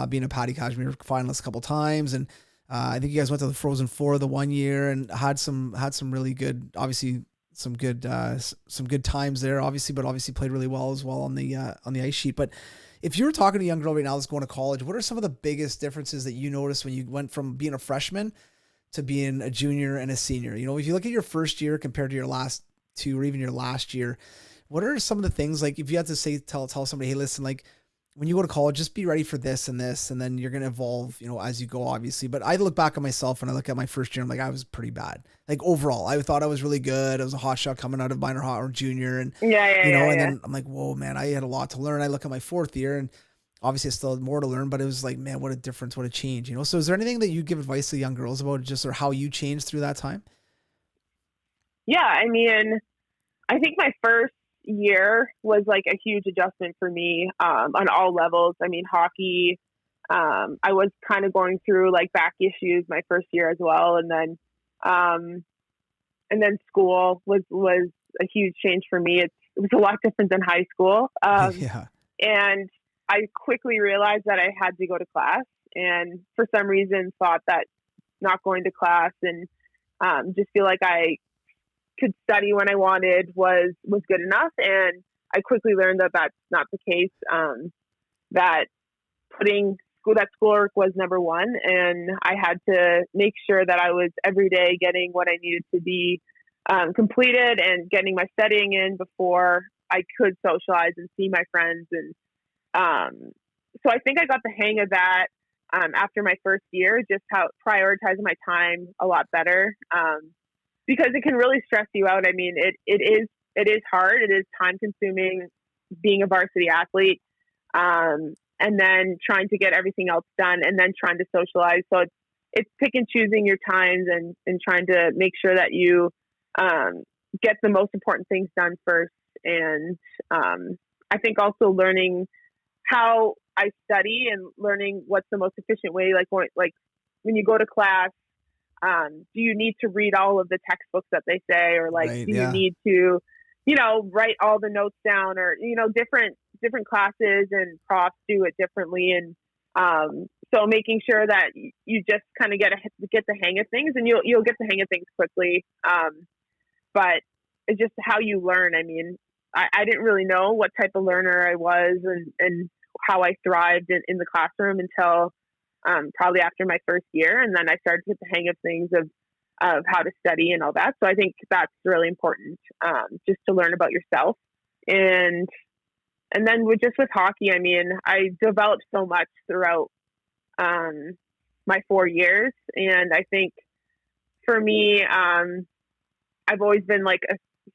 being a Patty Kashmir finalist a couple times. And I think you guys went to the Frozen Four the one year and had some really good, obviously some good times there, obviously, but obviously played really well as well on the ice sheet. But if you were talking to a young girl right now that's going to college, what are some of the biggest differences that you noticed when you went from being a freshman to being a junior and a senior? If you look at your first year compared to your last 2 or even your last year, what are some of the things, like if you had to tell somebody, hey, listen, like when you go to college, just be ready for this, and then you're going to evolve, as you go, obviously. But I look back at myself and I look at my first year, I'm like, I was pretty bad. Like overall, I thought I was really good. I was a hot shot coming out of minor hot or junior. And, and then I'm like, whoa, man, I had a lot to learn. I look at my 4th year and obviously I still had more to learn, but it was like, man, what a difference, what a change, So is there anything that you give advice to young girls about just or how you changed through that time? Yeah. I mean, I think my first year was like a huge adjustment for me on all levels. I mean, hockey, I was kind of going through like back issues my first year as well, and then school was a huge change for me. It was a lot different than high school, and I quickly realized that I had to go to class, and for some reason thought that not going to class and just feel like I could study when I wanted was good enough. And I quickly learned that that's not the case, that schoolwork was number one. And I had to make sure that I was every day getting what I needed to be completed and getting my studying in before I could socialize and see my friends. And so I think I got the hang of that after my first year, just how prioritizing my time a lot better. Because it can really stress you out. I mean, it is hard. It is time consuming being a varsity athlete, and then trying to get everything else done, and then trying to socialize. So it's pick and choosing your times and trying to make sure that you get the most important things done first. And I think also learning how I study and learning what's the most efficient way. Like when you go to class. Do you need to read all of the textbooks that they say, or like, do you need to, write all the notes down, or, different classes and profs do it differently. And, so making sure that you just kind of get the hang of things, and you'll get the hang of things quickly. But it's just how you learn. I mean, I didn't really know what type of learner I was and how I thrived in the classroom until, probably after my first year. And then I started to get the hang of things of how to study and all that. So I think that's really important, just to learn about yourself. And then with hockey, I mean, I developed so much throughout, my 4 years. And I think for me, I've always been like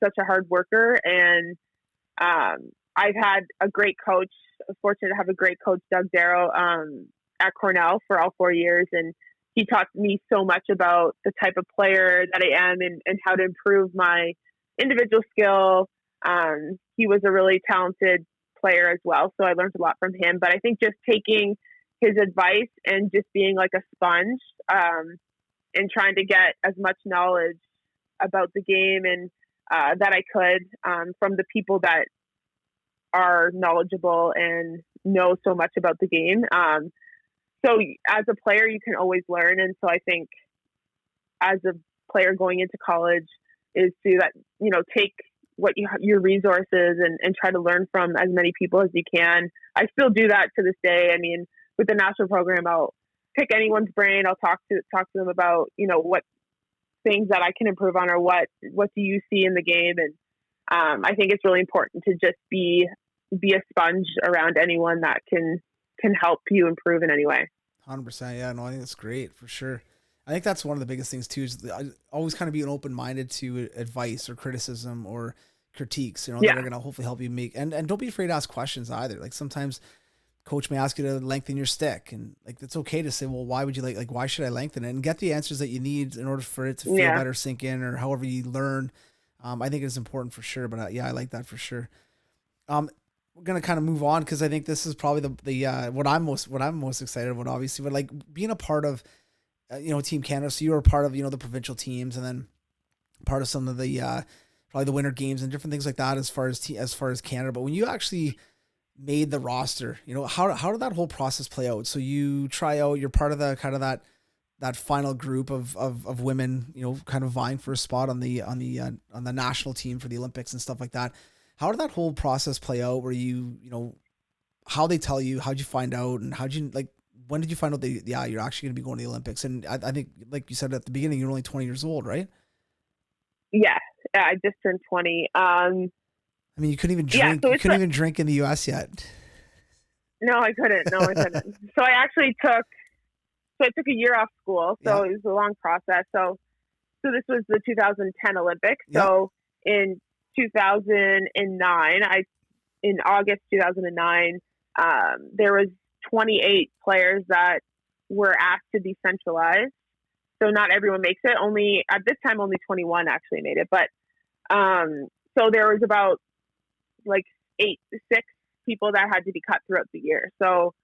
such a hard worker, and, I've had a great coach. I was fortunate to have a great coach, Doug Darrow, at Cornell for all 4 years. And he taught me so much about the type of player that I am and how to improve my individual skill. He was a really talented player as well, so I learned a lot from him. But I think just taking his advice and just being like a sponge, and trying to get as much knowledge about the game and that I could from the people that are knowledgeable and know so much about the game. So as a player, you can always learn. And so I think as a player going into college is to that, take what your resources and try to learn from as many people as you can. I still do that to this day. I mean, with the national program, I'll pick anyone's brain. I'll talk to them about, what things that I can improve on, or what do you see in the game. And I think it's really important to just be a sponge around anyone that can help you improve in any way. 100%. Yeah, no, I think that's great for sure. I think that's one of the biggest things too, is always kind of being open-minded to advice or criticism or critiques, that are going to hopefully help you make, and don't be afraid to ask questions either. Like sometimes coach may ask you to lengthen your stick, and like, it's okay to say, well, why would you why should I lengthen it, and get the answers that you need in order for it to feel better, sink in, or however you learn. I think it's important for sure, but I like that for sure. We're going to kind of move on, cause I think this is probably the what I'm most excited about, obviously, but like being a part of, Team Canada. So you were part of, the provincial teams, and then part of some of the, probably the winter games and different things like that as far as Canada. But when you actually made the roster, how did that whole process play out? So you try out, you're part of the kind of that final group of women, kind of vying for a spot on the national team for the Olympics and stuff like that. How did that whole process play out? Were you, how they tell you, how'd you find out, and when did you find out that, you're actually going to be going to the Olympics? And I think, like you said at the beginning, you're only 20 years old, right? Yeah, I just turned 20. I mean, you couldn't even drink. You couldn't even drink in the U.S. yet. No, I couldn't. So I took a year off school. So it was a long process. So this was the 2010 Olympics. Yeah. So in 2009, in August 2009, there was 28 players that were asked to be centralized. So not everyone makes it. At this time, only 21 actually made it. But so there was about like 6 people that had to be cut throughout the year. So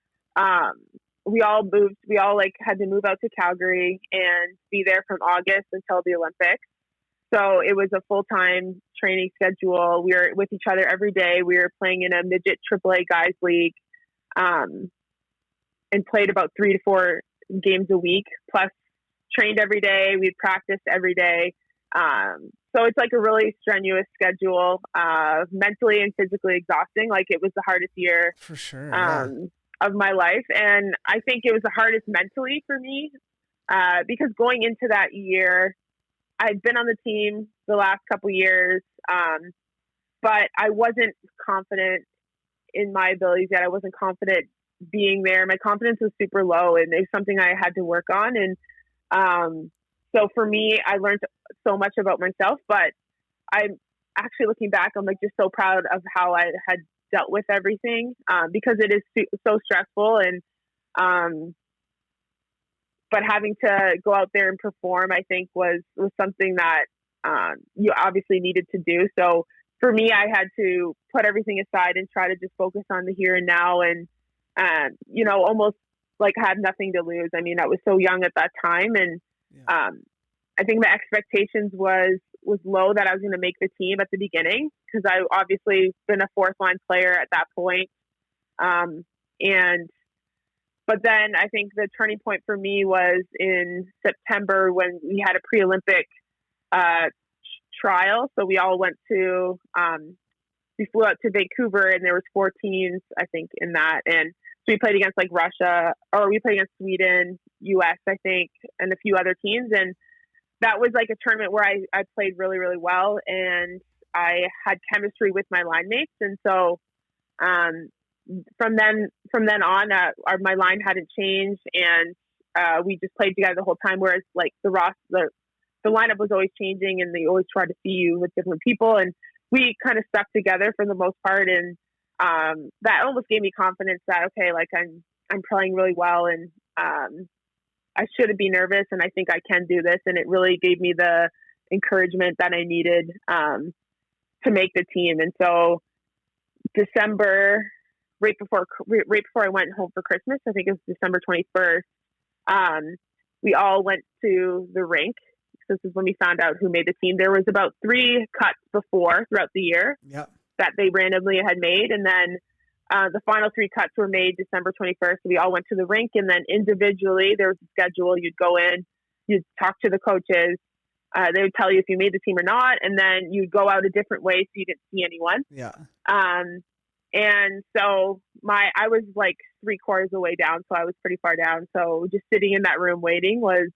we all had to move out to Calgary and be there from August until the Olympics. So it was a full-time training schedule. We were with each other every day. We were playing in a midget AAA guys league, and played about 3 to 4 games a week, plus trained every day. We'd practice every day. So it's like a really strenuous schedule, mentally and physically exhausting. Like, it was the hardest year for sure, of my life. And I think it was the hardest mentally for me, because going into that year, I'd been on the team the last couple years, but I wasn't confident in my abilities yet. I wasn't confident being there. My confidence was super low, and it's something I had to work on. And so for me, I learned so much about myself, but I'm actually looking back, I'm like just so proud of how I had dealt with everything, because it is so stressful. And but having to go out there and perform, I think was something that you obviously needed to do. So for me, I had to put everything aside and try to just focus on the here and now, and almost like I had nothing to lose. I mean, I was so young at that time, and I think the expectations was low that I was going to make the team at the beginning, because I obviously been a fourth line player at that point. But then I think the turning point for me was in September, when we had a pre-Olympic trial. So we all went to, we flew out to Vancouver, and there was 4 teams, I think, in that. And so we played against like Russia, or we played against Sweden, US, I think, and a few other teams. And that was like a tournament where I played really, really well, and I had chemistry with my line mates. And so, from then on, my line hadn't changed, and we just played together the whole time. Whereas like the lineup was always changing, and they always tried to see you with different people, and we kind of stuck together for the most part. And that almost gave me confidence that, okay, like I'm playing really well, and I shouldn't be nervous, and I think I can do this. And it really gave me the encouragement that I needed to make the team. And so December, right before I went home for Christmas, I think it was December 21st, we all went to the rink This is when we found out who made the team. There was about 3 cuts before throughout the year that they randomly had made. And then the final 3 cuts were made December 21st. We all went to the rink, and then individually there was a schedule. You'd go in, you'd talk to the coaches. They would tell you if you made the team or not. And then you'd go out a different way so you didn't see anyone. Yeah. And so I was like 3/4 the way down. So I was pretty far down. So just sitting in that room waiting was,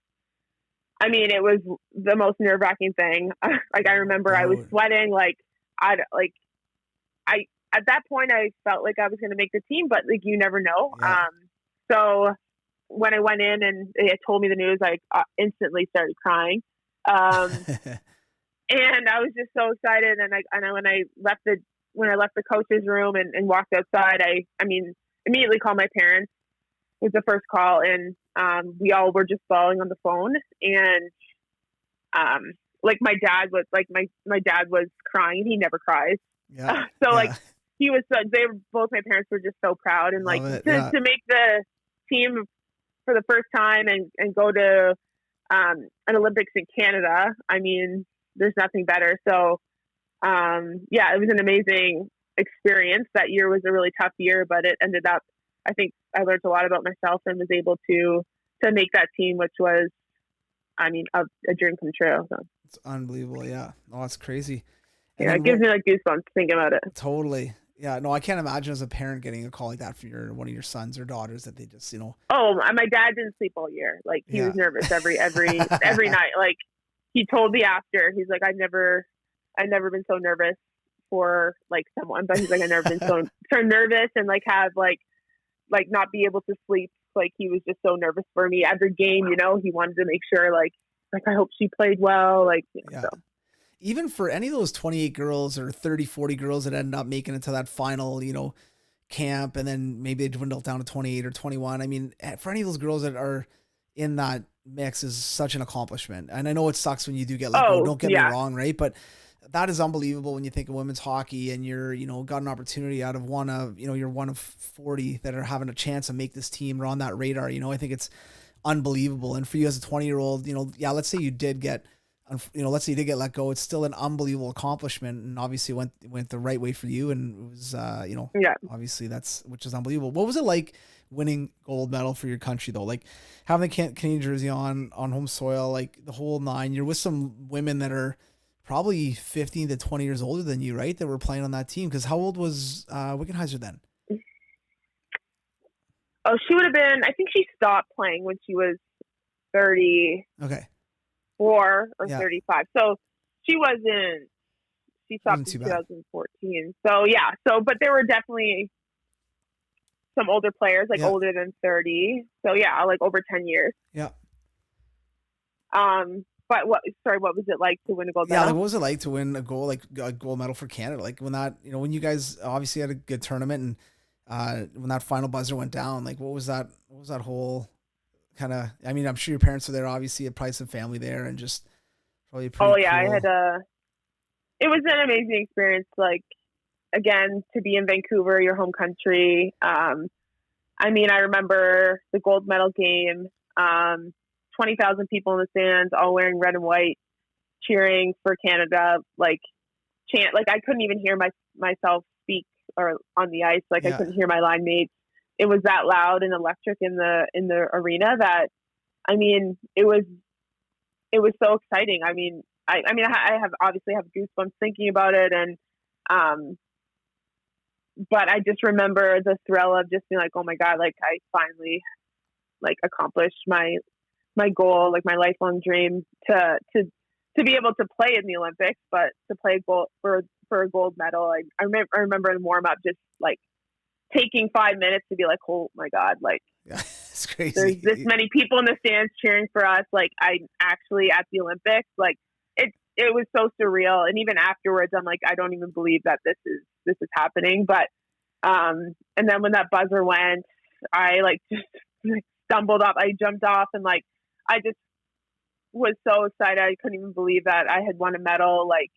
I mean, it was the most nerve-wracking thing. Like, I remember I was sweating. At that point, I felt like I was going to make the team, but like, you never know. Yeah. So when I went in and they told me the news, I instantly started crying. And I was just so excited. And when I left the coach's room and walked outside, I mean, immediately called my parents. It was the first call, and we all were just bawling on the phone. And like, my dad was crying. He never cries. Yeah. Like, he was both my parents were just so proud, and like to make the team for the first time and go to an Olympics in Canada. I mean, there's nothing better. So it was an amazing experience. That year was a really tough year, but it ended up, I think I learned a lot about myself and was able to make that team, which was, I mean, a dream come true. So. It's unbelievable. Yeah. Oh, it's crazy. And it gives me like goosebumps thinking about it. Totally. Yeah. No, I can't imagine as a parent getting a call like that from one of your sons or daughters that they just, Oh, my dad didn't sleep all year. Like, he was nervous every night. Like, he told me after, he's like, I've never been so nervous for like someone, but he's like, I've never been so nervous and like have like not be able to sleep. Like, he was just so nervous for me every game, he wanted to make sure like I hope she played well. Like, so. Even for any of those 28 girls or 30, 40 girls that end up making it to that final, camp, and then maybe they dwindle down to 28 or 21. I mean, for any of those girls that are in that mix is such an accomplishment. And I know it sucks when you do get let go. Don't get me wrong, right? But that is unbelievable when you think of women's hockey and you're, got an opportunity out of you're one of 40 that are having a chance to make this team or on that radar. I think it's unbelievable. And for you as a 20-year-old, let's say you did get, let's say you did get let go. It's still an unbelievable accomplishment, and obviously went the right way for you. And it was, obviously which is unbelievable. What was it like winning gold medal for your country though? Like, having the Canadian jersey on home soil, like the whole 9. You're with some women that are probably 15 to 20 years older than you, right? That were playing on that team. Because how old was Wickenheiser then? Oh, she would have been, I think she stopped playing when she was 30. Okay. 4 or 35. So she stopped in 2014. So, but there were definitely some older players, like older than 30. So like over 10 years. Yeah. But what was it like to win a gold medal? Yeah, like, what was it like to win a gold medal for Canada? Like, when that, when you guys obviously had a good tournament, and when that final buzzer went down, like, what was that whole kind of, I mean, I'm sure your parents were there, obviously, had probably some family there, and just probably pretty cool. I had it was an amazing experience. Like, again, to be in Vancouver, your home country. I mean, I remember the gold medal game, 20,000 people in the stands, all wearing red and white, cheering for Canada, like chant. Like, I couldn't even hear myself speak or on the ice. Like, I couldn't hear my line mates. It was that loud and electric in the arena that, I mean, it was so exciting. I mean, I obviously have goosebumps thinking about it. And, but I just remember the thrill of just being like, oh my God, like, I finally like accomplished my goal, like my lifelong dream to be able to play in the Olympics, but to play gold for a gold medal. I remember in warm up, just like taking 5 minutes to be like, oh my God, like, it's crazy. There's this many people in the stands cheering for us. Like, I'm actually at the Olympics. Like, it was so surreal. And even afterwards, I'm like, I don't even believe that this is happening. But, and then when that buzzer went, I like just stumbled up. I jumped off and like, I just was so excited. I couldn't even believe that I had won a medal, like,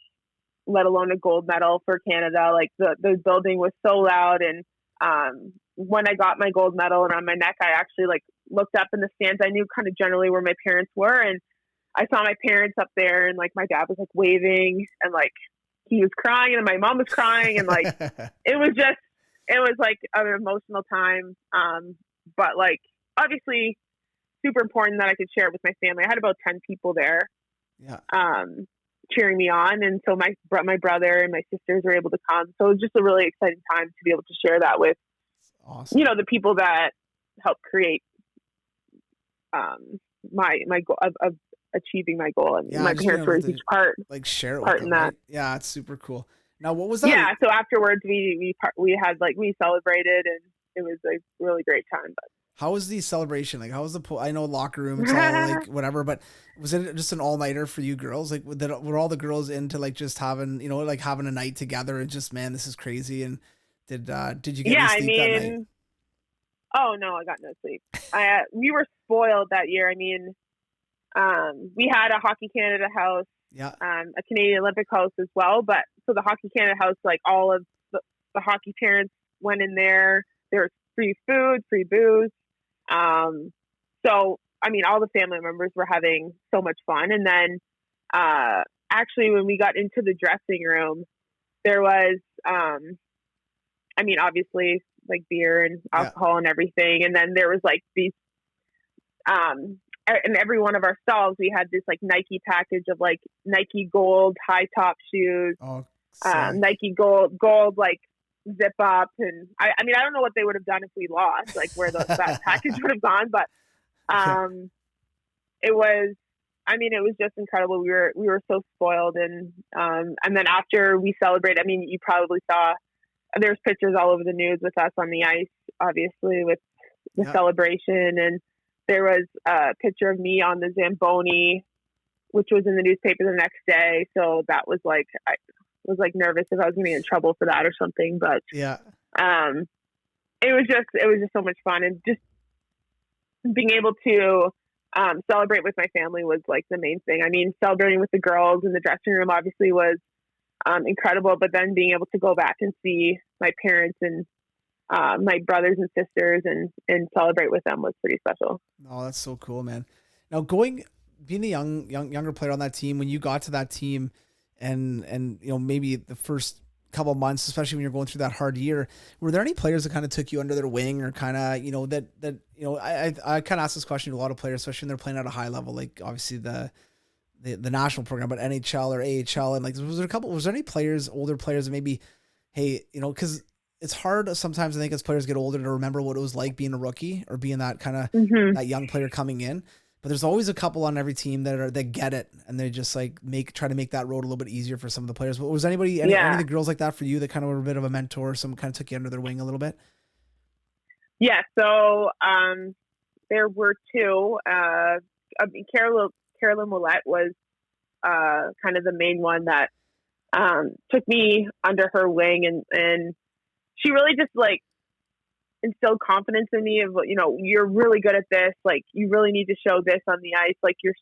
let alone a gold medal for Canada. Like, the building was so loud. And, when I got my gold medal around my neck, I actually like looked up in the stands. I knew kind of generally where my parents were, and I saw my parents up there, and like my dad was like waving, and like he was crying, and my mom was crying, and like it was like an emotional time. But like obviously super important that I could share it with my family. I had about 10 people there. Yeah. Cheering me on, and so my brother and my sisters were able to come. So it was just a really exciting time to be able to share that with, awesome. you know, the people that helped create my goal of achieving my goal, and my parents were a huge part share it part with in them, that. right? Yeah, it's super cool. Now, what was that? Yeah, so afterwards we celebrated, and it was a really great time. But how was the celebration? Like, how was I know locker room, it's all like whatever, but was it just an all-nighter for you girls? Like, were all the girls into like just having, you know, like having a night together and just, man, this is crazy? And did you get any sleep that night? Oh no, I got no sleep. We were spoiled that year. I mean, we had a Hockey Canada house, a Canadian Olympic house as well. But so the Hockey Canada house, like all of the hockey parents went in there. There was free food, free booze. So, I mean, all the family members were having so much fun. And then, actually when we got into the dressing room, there was, I mean, obviously like beer and alcohol and everything. And then there was like these, in every one of our stalls, we had this like Nike package of like Nike gold high top shoes, Nike gold, like zip up. And I mean, I don't know what they would have done if we lost, like where that package would have gone, but, it was just incredible. We were so spoiled. And then after we celebrated, I mean, you probably saw there's pictures all over the news with us on the ice, obviously with the celebration. And there was a picture of me on the Zamboni, which was in the newspaper the next day. So that was like, I was like nervous if I was going to get in trouble for that or something, but it was just so much fun. And just being able to celebrate with my family was like the main thing. I mean, celebrating with the girls in the dressing room obviously was incredible, but then being able to go back and see my parents and my brothers and sisters and celebrate with them was pretty special. Oh, that's so cool, man. Now being a younger player on that team, when you got to that team and you know, maybe the first couple of months, especially when you're going through that hard year, were there any players that kind of took you under their wing, or kind of, you know, that, you know, I kind of ask this question to a lot of players, especially when they're playing at a high level, like obviously the national program, but NHL or AHL. And like, was there any players, older players that maybe, hey, you know, cause it's hard sometimes, I think, as players get older to remember what it was like being a rookie or being that kind of that young player coming in. But there's always a couple on every team that get it, and they just like try to make that road a little bit easier for some of the players. But was any of the girls like that for you that kind of were a bit of a mentor, some kind of took you under their wing a little bit? Yeah. So there were two. Carolyn Willette was kind of the main one that took me under her wing, and she really just like instilled confidence in me of, you know, you're really good at this. Like, you really need to show this on the ice. Like, you're,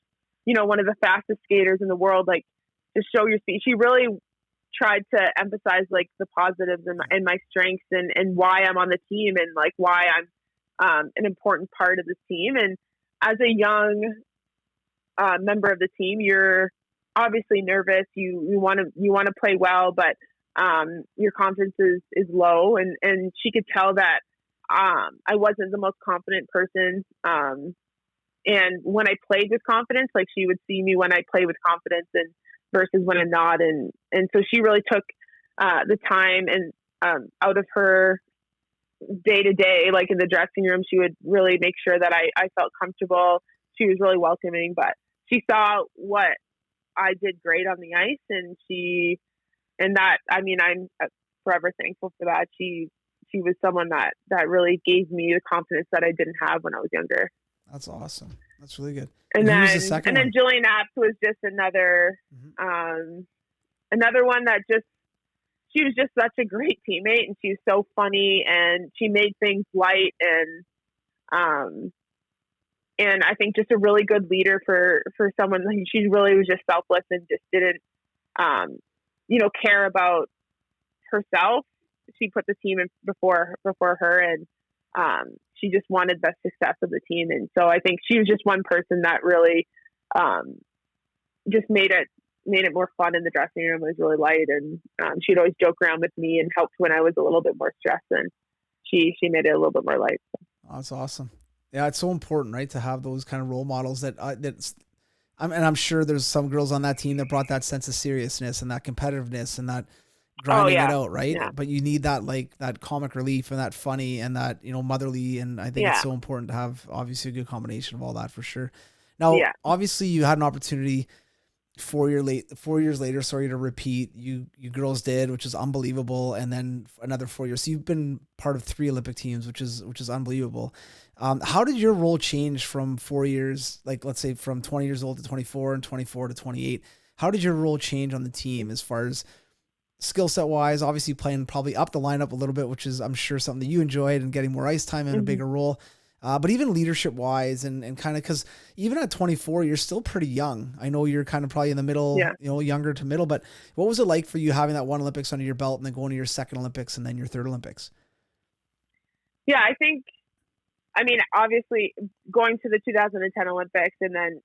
you know, one of the fastest skaters in the world. Like, just show your speed. She really tried to emphasize like the positives and my strengths and why I'm on the team, and like why I'm an important part of this team. And as a young member of the team, you're obviously nervous. You want to play well, but your confidence is low. And she could tell that I wasn't the most confident person. And when I played with confidence, like, she would see me when I play with confidence and versus when I'm not. And so she really took the time and out of her day to day, like in the dressing room, she would really make sure that I felt comfortable. She was really welcoming, but she saw what I did great on the ice, and that, I mean, I'm forever thankful for that. She was someone that really gave me the confidence that I didn't have when I was younger. That's awesome. That's really good. And then Jillian Apps was just another one that she was just such a great teammate, and she was so funny, and she made things light, and I think just a really good leader for someone. She really was just selfless and just didn't, care about herself. She put the team in before her, and she just wanted the success of the team. And so I think she was just one person that really just made it more fun in the dressing room. It was really light, and she'd always joke around with me and helped when I was a little bit more stressed, and she made it a little bit more light. Oh, that's awesome. Yeah, it's so important, right, to have those kind of role models and I'm sure there's some girls on that team that brought that sense of seriousness and that competitiveness and that grinding it out, right? Yeah. But you need that, like, that comic relief and that funny and that, motherly. And I think it's so important to have obviously a good combination of all that, for sure. Now, obviously you had an opportunity 4 years later, to repeat. You girls did, which is unbelievable. And then another 4 years. So you've been part of 3 Olympic teams, which is unbelievable. How did your role change from 4 years, like let's say from 20 years old to 24 and 24 to 28? How did your role change on the team as far as skill set wise? Obviously playing probably up the lineup a little bit, which is, I'm sure, something that you enjoyed, and getting more ice time and a bigger role. But even leadership wise and kind of, because even at 24, you're still pretty young. I know you're kind of probably in the middle, younger to middle, but what was it like for you having that one Olympics under your belt and then going to your second Olympics and then your third Olympics? Yeah, I mean, obviously going to the 2010 Olympics and then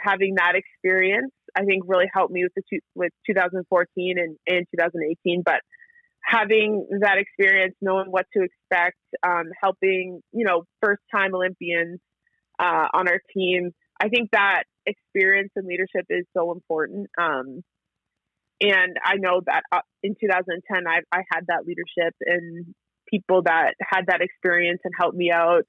having that experience, I think really helped me with 2014 and 2018. But having that experience, knowing what to expect, helping, first time Olympians on our team, I think that experience and leadership is so important. And I know that in 2010, I had that leadership and people that had that experience and helped me out,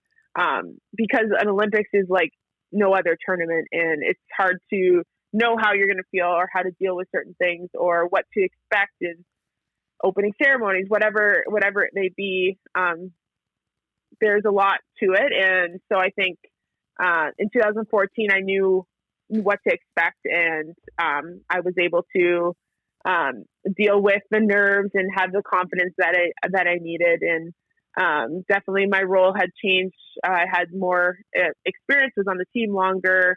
because an Olympics is like no other tournament, and it's hard to know how you're going to feel or how to deal with certain things or what to expect in opening ceremonies, whatever it may be. There's a lot to it. And so I think in 2014, I knew what to expect, and I was able to deal with the nerves and have the confidence that I needed. And definitely my role had changed. I had more experience, was on the team longer.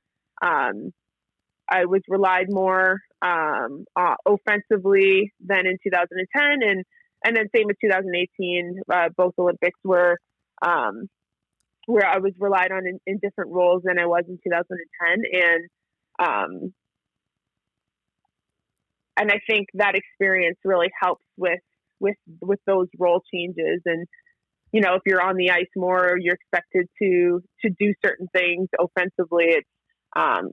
I was relied more offensively than in 2010, and then same with 2018. Both Olympics were where I was relied on in different roles than I was in 2010, and I think that experience really helps with those role changes. And if you're on the ice more, you're expected to do certain things offensively. It's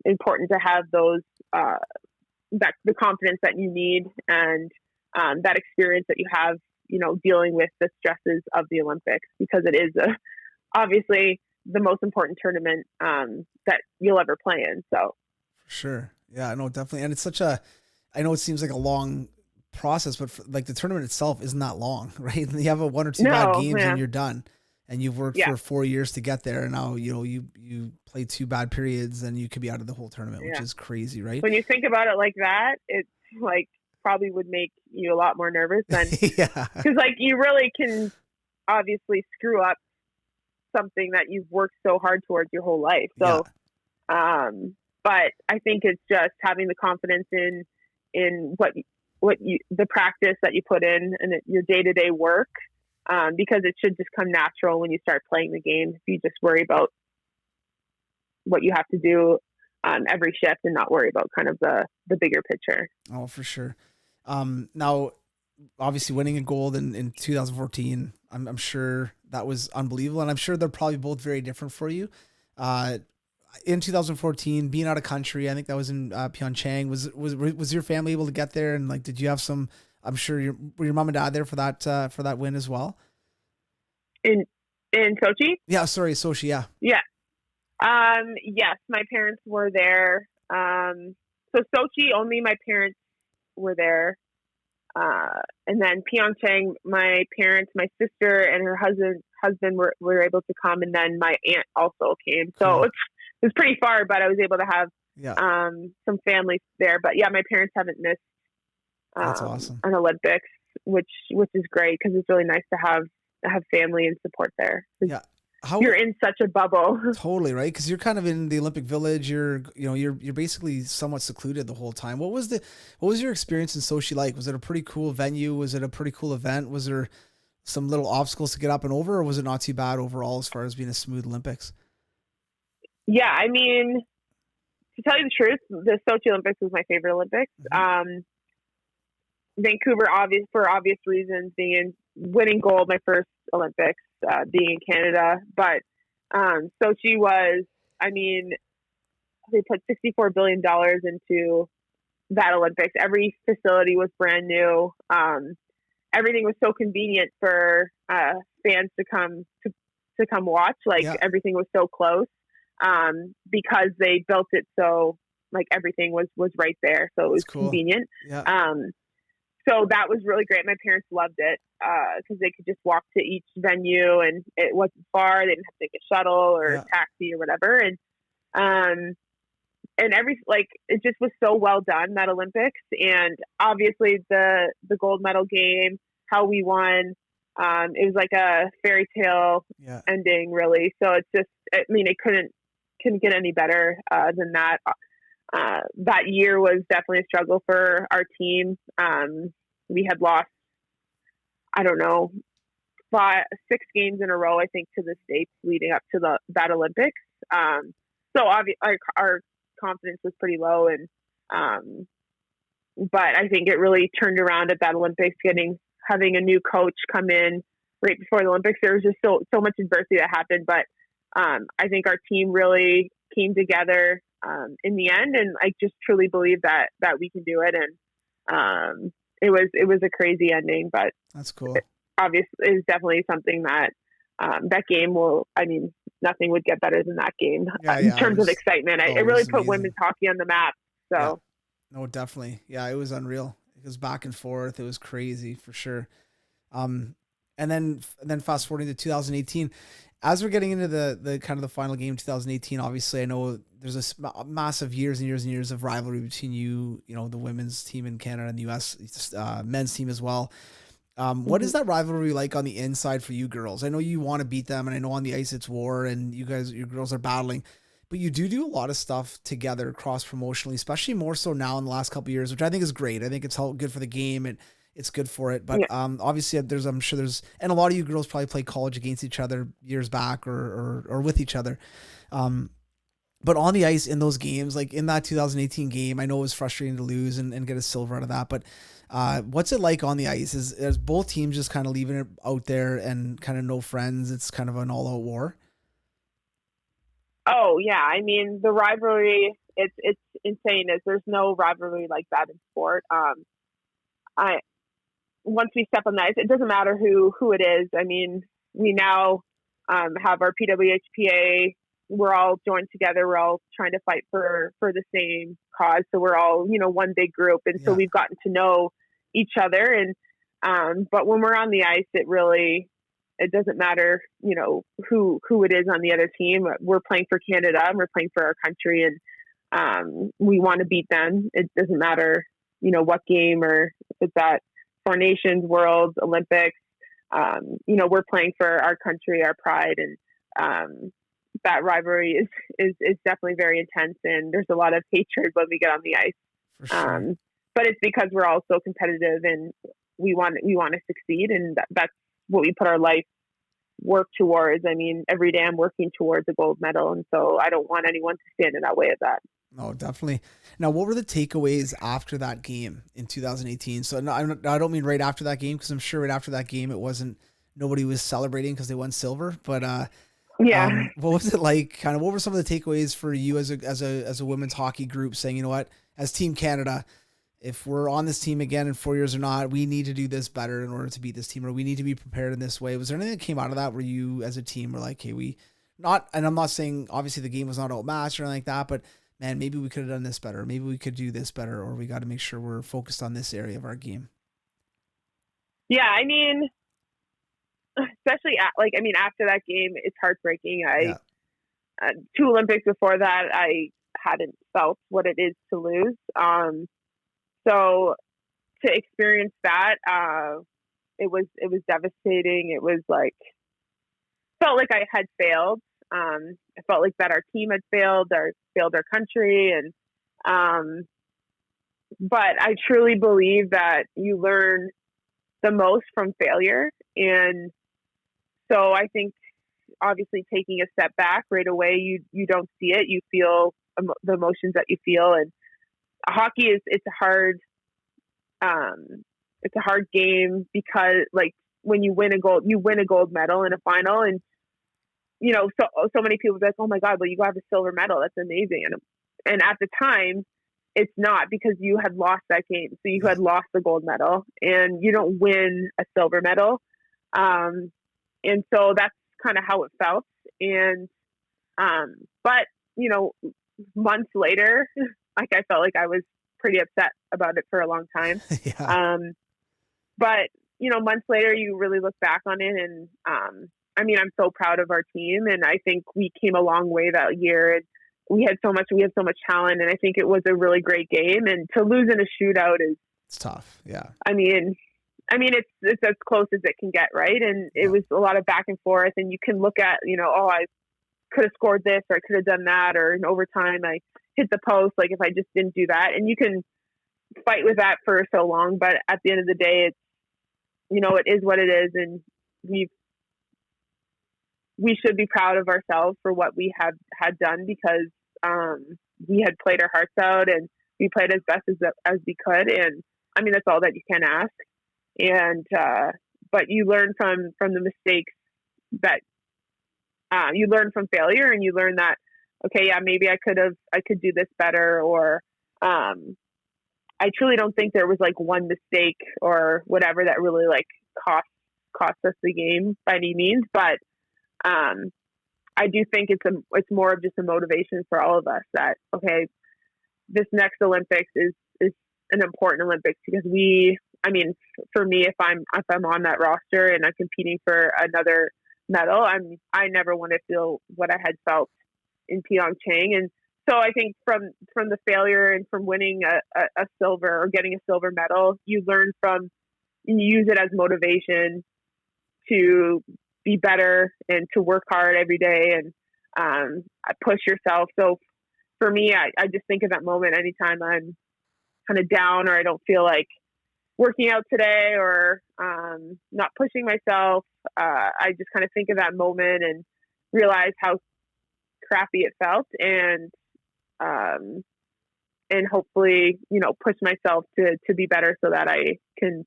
important to have those the confidence that you need, and that experience that you have, dealing with the stresses of the Olympics, because it is obviously the most important tournament that you'll ever play in. So for sure, yeah, no, definitely. And it's I know it seems like a long process, but like the tournament itself isn't that long, right? You have one or two bad games and you're done. And you've worked for 4 years to get there, and now you play 2 bad periods and you could be out of the whole tournament, which is crazy, right? When you think about it like that, it's like probably would make you a lot more nervous than because like you really can obviously screw up something that you've worked so hard towards your whole life. So, but I think it's just having the confidence in what the practice that you put in and your day-to-day work. Because it should just come natural when you start playing the game. If you just worry about what you have to do every shift and not worry about kind of the bigger picture. Oh, for sure. Now, obviously winning a gold in 2014, I'm sure that was unbelievable. And I'm sure they're probably both very different for you. In 2014, being out of country, I think that was in Pyeongchang. Was your family able to get there? And like, did you have some? I'm sure were your mom and dad there for that win as well? In Sochi? Yeah, sorry, Sochi. Yeah. Yeah. Yes, my parents were there. So Sochi, only my parents were there. And then Pyeongchang, my parents, my sister, and her husband were able to come, and then my aunt also came. So it was pretty far, but I was able to have some family there. But yeah, my parents haven't missed. That's awesome. An Olympics, which is great, because it's really nice to have family and support there. Yeah, you're in such a bubble. Totally, right? Because you're kind of in the Olympic Village. You're basically somewhat secluded the whole time. What was your experience in Sochi like? Was it a pretty cool venue? Was it a pretty cool event? Was there some little obstacles to get up and over, or was it not too bad overall as far as being a smooth Olympics? Yeah, I mean, to tell you the truth, the Sochi Olympics was my favorite Olympics. Vancouver, for obvious reasons, winning gold my first Olympics, being in Canada. But Sochi was, I mean, they put $64 billion into that Olympics. Every facility was brand new. Everything was so convenient for fans to come watch. Like everything was so close because they built it so like everything was right there. So it was convenient. Yeah. So that was really great. My parents loved it because they could just walk to each venue and it wasn't far. They didn't have to take a shuttle or a taxi or whatever. And it just was so well done, that Olympics. And obviously the gold medal game, how we won, it was like a fairy tale ending, really. So it's just, I mean, it couldn't get any better than that. That year was definitely a struggle for our team. We had lost, I don't know, 6 games in a row, I think, to the States leading up to that Olympics. So our confidence was pretty low, but I think it really turned around at that Olympics, having a new coach come in right before the Olympics. There was just so much adversity that happened, but I think our team really came together in the end, and I just truly believe that we can do it. And it was a crazy ending, but that's cool. Obviously, it's definitely something that that game nothing would get better than that game in terms of excitement. It really put women's hockey on the map. So, no, definitely, it was unreal. It was back and forth. It was crazy for sure. And then fast forwarding to 2018, as we're getting into the kind of the final game, 2018. Obviously, I know there's a massive years and years and years of rivalry between you know, the women's team in Canada and the U.S. Men's team as well. What is that rivalry like on the inside for you girls? I know you want to beat them, and I know on the ice it's war, and your girls are battling, but you do a lot of stuff together cross promotionally, especially more so now in the last couple of years, which I think is great. I think it's good for the game and it's good for it. But obviously I'm sure there's, and a lot of you girls probably play college against each other years back or with each other. But on the ice in those games, like in that 2018 game, I know it was frustrating to lose and get a silver out of that, but what's it like on the ice? Is both teams just kind of leaving it out there and kind of no friends? It's kind of an all-out war. Oh yeah, I mean the rivalry, it's insane. There's no rivalry like that in sport. Once we step on the ice, it doesn't matter who it is. I mean, we now have our PWHPA. We're all joined together. We're all trying to fight for the same cause. So we're all, one big group. And so we've gotten to know each other. And, but when we're on the ice, it doesn't matter, who it is on the other team. We're playing for Canada and we're playing for our country, and we want to beat them. It doesn't matter, what game, or if it's at Four Nations, Worlds, Olympics. We're playing for our country, our pride, and that rivalry is definitely very intense, and there's a lot of hatred when we get on the ice. For sure. But it's because we're all so competitive and we want to succeed, and that's what we put our life work towards. I mean, every day I'm working towards a gold medal, and so I don't want anyone to stand in that way of that. No, definitely. Now, what were the takeaways after that game in 2018? So no, I don't mean right after that game, because I'm sure right after that game nobody was celebrating because they won silver, but what was it like? Kind of, what were some of the takeaways for you as a women's hockey group, saying, you know what, as Team Canada, if we're on this team again in 4 years or not, we need to do this better in order to beat this team, or we need to be prepared in this way? Was there anything that came out of that where you as a team were like, hey, and I'm not saying obviously the game was not outmatched or anything like that, but man, maybe we could have done this better, maybe we could do this better, or we got to make sure we're focused on this area of our game? Yeah, I mean, especially after that game, it's heartbreaking. 2 Olympics before that, I hadn't felt what it is to lose. So to experience that, it was devastating. It was felt like I had failed. I felt like that our team had failed our country. And, but I truly believe that you learn the most from failure. And so I think obviously taking a step back right away, you don't see it. You feel the emotions that you feel. And hockey it's a hard game because like when you win a gold medal in a final, and so many people are like, oh my God, well, you got a silver medal, that's amazing. And at the time it's not, because you had lost that game, so you had lost the gold medal and you don't win a silver medal. And so that's kind of how it felt. And but months later, like I felt like I was pretty upset about it for a long time. Yeah. But months later, you really look back on it, and I'm so proud of our team, and I think we came a long way that year. And we had so much talent, and I think it was a really great game. And to lose in a shootout it's tough. Yeah. It's as close as it can get, right? And it was a lot of back and forth, and you can look at, I could have scored this, or I could have done that, or in overtime I hit the post, like if I just didn't do that. And you can fight with that for so long, but at the end of the day, it's, it is what it is. And we should be proud of ourselves for what we had done, because we had played our hearts out, and we played as best as we could. And that's all that you can ask. And but you learn from the mistakes, that you learn from failure, and you learn that, okay, yeah, maybe I could do this better. Or I truly don't think there was like one mistake or whatever that really like cost us the game by any means. But I do think it's more of just a motivation for all of us that, okay, this next Olympics is an important Olympics, because for me, if I'm on that roster and I'm competing for another medal, I never want to feel what I had felt in Pyeongchang. And so I think from the failure and from winning a silver, or getting a silver medal, you learn from, and you use it as motivation to be better and to work hard every day, and push yourself. So for me, I just think of that moment anytime I'm kind of down, or I don't feel like working out today, or not pushing myself. I just kind of think of that moment and realize how crappy it felt, and hopefully, push myself to be better, so that I can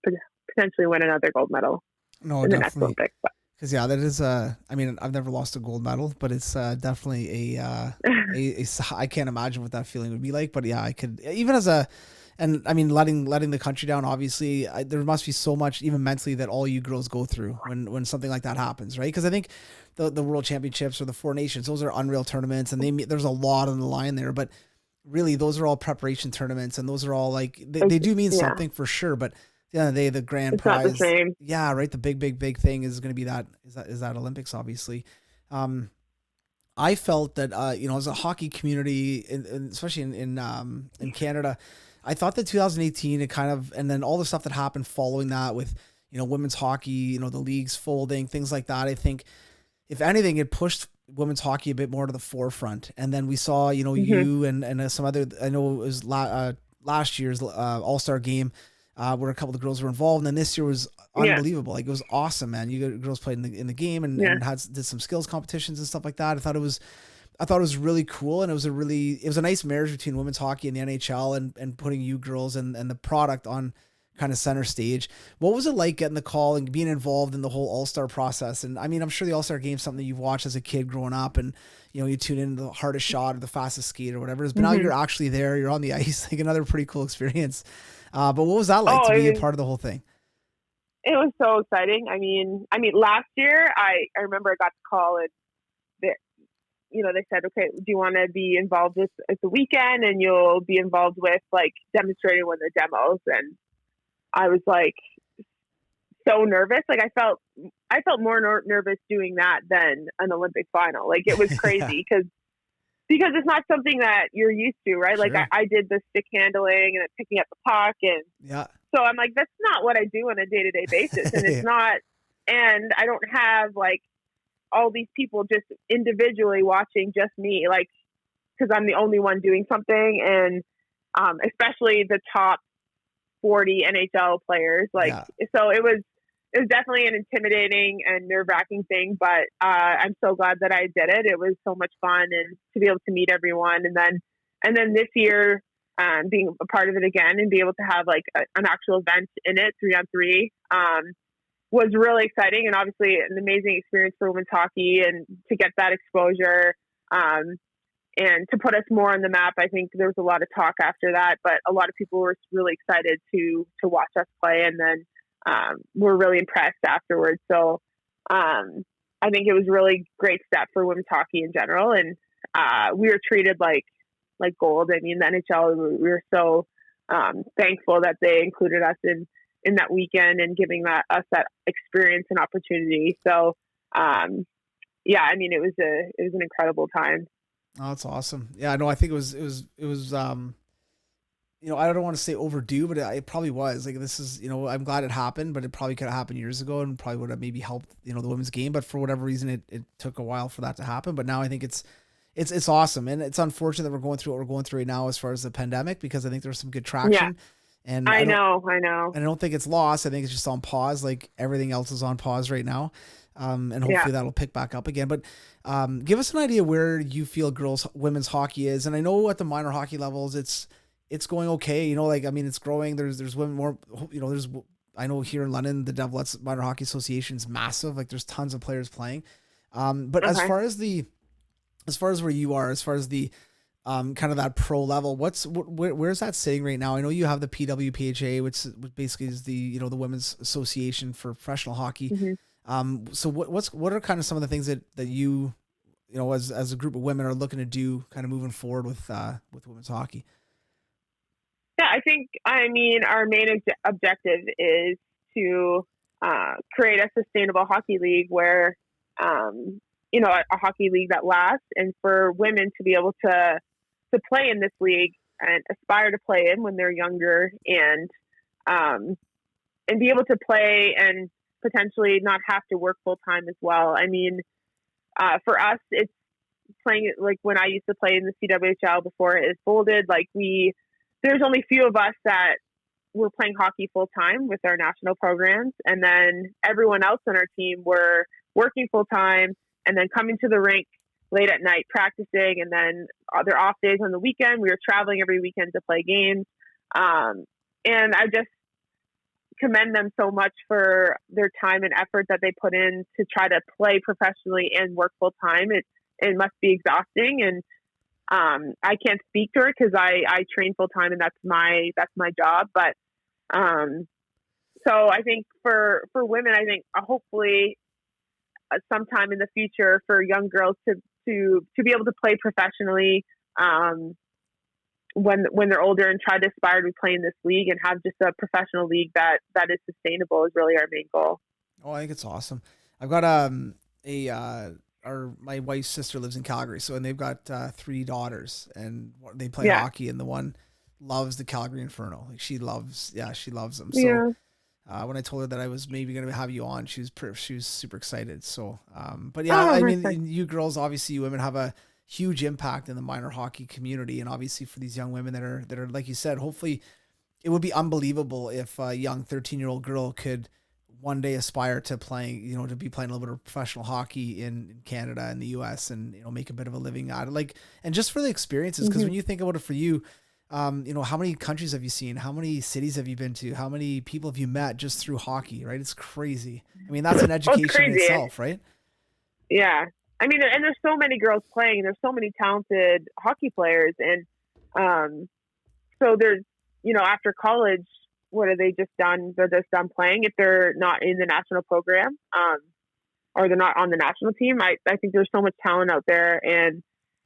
potentially win another gold medal in the next Olympics. Because that is I've never lost a gold medal, but it's definitely I can't imagine what that feeling would be like. But yeah, I could, even as letting the country down, obviously, there must be so much, even mentally, that all you girls go through when something like that happens, right? Because I think the World Championships or the Four Nations, those are unreal tournaments, and there's a lot on the line there. But really, those are all preparation tournaments, and those are all like they do mean something for sure. But at the end of the day, the grand prize, not the same. Yeah, right. The big thing is going to be that Olympics, obviously. I felt that as a hockey community, especially in Canada, I thought that 2018, and then all the stuff that happened following that with, women's hockey, the leagues folding, things like that. I think if anything, it pushed women's hockey a bit more to the forefront. And then we saw, you and some other, I know it was last year's All-Star game where a couple of girls were involved. And then this year was unbelievable. Like, it was awesome, man. You girls played in the game and did some skills competitions and stuff like that. I thought it was really cool, and it was a nice marriage between women's hockey and the NHL, and putting you girls and the product on kind of center stage. What was it like getting the call and being involved in the whole All-Star process? And I'm sure the All-Star game is something that you've watched as a kid growing up, and you tune in the hardest shot or the fastest skate or whatever it is, but now you're actually there, you're on the ice, like another pretty cool experience. But what was that like to be a part of the whole thing? It was so exciting. Last year I remember I got the call, and they said, okay, do you want to be involved with the weekend, and you'll be involved with like demonstrating one of the demos. And I was like so nervous. Like I felt more nervous doing that than an Olympic final. Like, it was crazy because it's not something that you're used to, right? Sure. Like I did the stick handling and picking up the puck, and so I'm like, that's not what I do on a day-to-day basis. And it's not, and I don't have like all these people just individually watching just me, like, because I'm the only one doing something. And especially the top 40 NHL players, so it was definitely an intimidating and nerve-wracking thing, but I'm so glad that I did it. It was so much fun, and to be able to meet everyone, and then and then this year, being a part of it again and be able to have like an actual event in it, 3-on-3, was really exciting, and obviously an amazing experience for women's hockey, and to get that exposure, and to put us more on the map. I think there was a lot of talk after that, but a lot of people were really excited to watch us play, and then were really impressed afterwards. So I think it was a really great step for women's hockey in general, and we were treated like gold. I mean, the NHL, we were so thankful that they included us in that weekend and giving us that experience and opportunity. So yeah, I mean, it was an incredible time. Oh, that's awesome. Yeah, no, I think it was I don't want to say overdue, but it probably was. Like, this is, I'm glad it happened, but it probably could have happened years ago and probably would have maybe helped, the women's game. But for whatever reason, it took a while for that to happen. But now I think it's awesome. And it's unfortunate that we're going through what we're going through right now as far as the pandemic, because I think there's some good traction. Yeah. And I know. And I don't think it's lost. I think it's just on pause. Like everything else is on pause right now. And hopefully that'll pick back up again. But give us an idea where you feel women's hockey is. And I know at the minor hockey levels, it's going okay. It's growing. There's women more, I know here in London, the Devilettes Minor Hockey Association is massive. Like there's tons of players playing. But as far as where you are, as far as the kind of that pro level, where's that sitting right now? I know you have the PWPHA, which basically is the the Women's Association for Professional Hockey. Mm-hmm. So what are kind of some of the things that you as a group of women are looking to do, kind of moving forward with women's hockey? Yeah, I mean, our main objective is to create a sustainable hockey league where a hockey league that lasts, and for women to be able to play in this league and aspire to play in when they're younger, and be able to play and potentially not have to work full time as well. I mean, for us, it's playing like when I used to play in the CWHL before it folded. Like there's only a few of us that were playing hockey full time with our national programs, and then everyone else on our team were working full time and then coming to the rink late at night practicing, and then their off days on the weekend. We were traveling every weekend to play games. And I just commend them so much for their time and effort that they put in to try to play professionally and work full time. It must be exhausting, and I can't speak to it because I train full time and that's my job. But so I think for women, I think hopefully sometime in the future for young girls to be able to play professionally when they're older, and try to aspire to play in this league and have just a professional league that is sustainable is really our main goal. Oh, I think it's awesome. I've got my wife's sister lives in Calgary, and they've got 3 daughters, and they play hockey, and the one loves the Calgary Inferno. Like she loves them. So when I told her that I was maybe going to have you on, she was super excited. So, but yeah, I mean, you girls, obviously you women have a huge impact in the minor hockey community. And obviously for these young women that are, like you said, hopefully it would be unbelievable if a young 13-year-old girl could one day aspire to playing, to be playing a little bit of professional hockey in Canada and the US, and, make a bit of a living out of and just for the experiences. Cause when you think about it for you, how many countries have you seen? How many cities have you been to? How many people have you met just through hockey, right? It's crazy. I mean, that's an education in itself, right? Yeah. I mean, and there's so many girls playing. There's so many talented hockey players. And so there's, after college, what are they just done? They're just done playing if they're not in the national program, or they're not on the national team. I think there's so much talent out there. And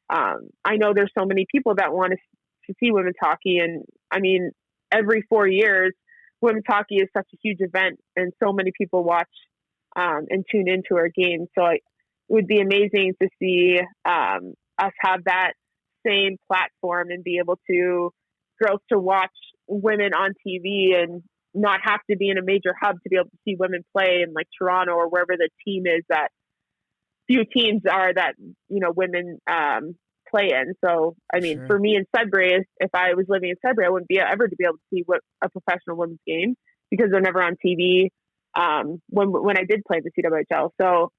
I know there's so many people that want to see women's hockey. And I mean, every 4 years, women's hockey is such a huge event, and so many people watch and tune into our games. So it would be amazing to see us have that same platform and be able to girls to watch women on TV and not have to be in a major hub to be able to see women play in like Toronto or wherever the team is that few teams are that, women play in. So, I mean, Sure. For me in Sudbury, if I was living in Sudbury, I wouldn't be ever to be able to see what a professional women's game, because they're never on TV when I did play the CWHL. So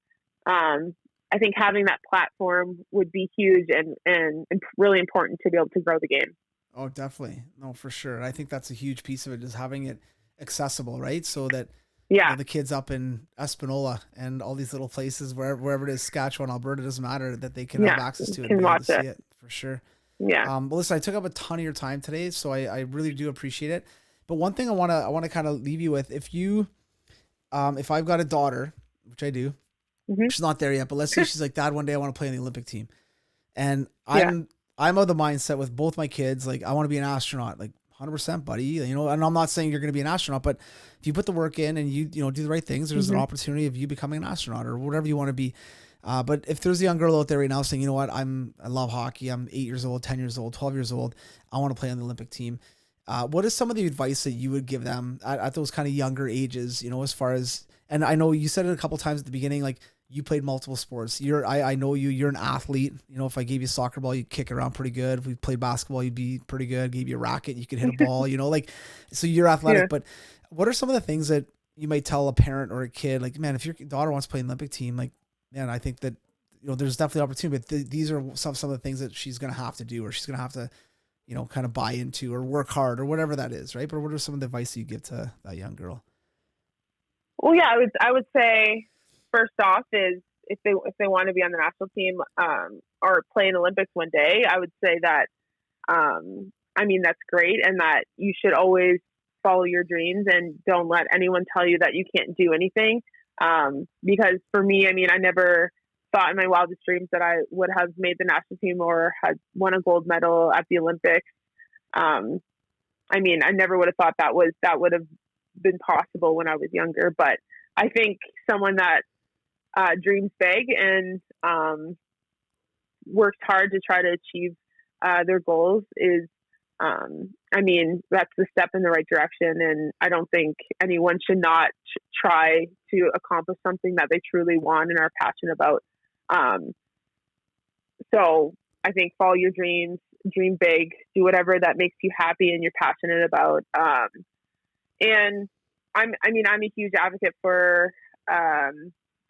I think having that platform would be huge and really important to be able to grow the game. Oh, definitely. No, for sure. I think that's a huge piece of it, is having it accessible, right? So that Yeah. the kids up in Espanola and all these little places, wherever it is, Saskatchewan, Alberta, doesn't matter, that they can have access to it and be able to see it, for sure. Yeah. Well, listen, I took up a ton of your time today, so I really do appreciate it. But one thing I wanna kind of leave you with, if I've got a daughter, which I do, she's not there yet, but let's say she's like, Dad, one day I want to play in the Olympic team, and I'm of the mindset with both my kids, like, I want to be an astronaut, like 100%, buddy. You know, and I'm not saying you're going to be an astronaut, but if you put the work in and you do the right things, there's an opportunity of you becoming an astronaut or whatever you want to be. But if there's a young girl out there right now saying, you know what, I love hockey. I'm 8 years old, 10 years old, 12 years old. I want to play on the Olympic team. What is some of the advice that you would give them at those kind of younger ages, as far as, and I know you said it a couple times at the beginning, like, you played multiple sports. I know you're an athlete. If I gave you a soccer ball, you'd kick it around pretty good. If we played basketball, you'd be pretty good. Gave you a racket, you could hit a ball, so you're athletic. Yeah. But what are some of the things that you might tell a parent or a kid, like, man, if your daughter wants to play in the Olympic team, like, man, I think that, there's definitely opportunity, but these are some of the things that she's going to have to do, or she's going to have to, kind of buy into or work hard or whatever that is. Right. But what are some of the advice you give to that young girl? Well, yeah, I would say, first off, is if they want to be on the national team or play in Olympics one day, I would say that that's great, and that you should always follow your dreams and don't let anyone tell you that you can't do anything. Because for me, I never thought in my wildest dreams that I would have made the national team or had won a gold medal at the Olympics. I never would have thought that would have been possible when I was younger. But I think someone that dreams big and works hard to try to achieve their goals is, that's the step in the right direction. And I don't think anyone should not try to accomplish something that they truly want and are passionate about. So I think follow your dreams, dream big, do whatever that makes you happy and you're passionate about. And I'm a huge advocate for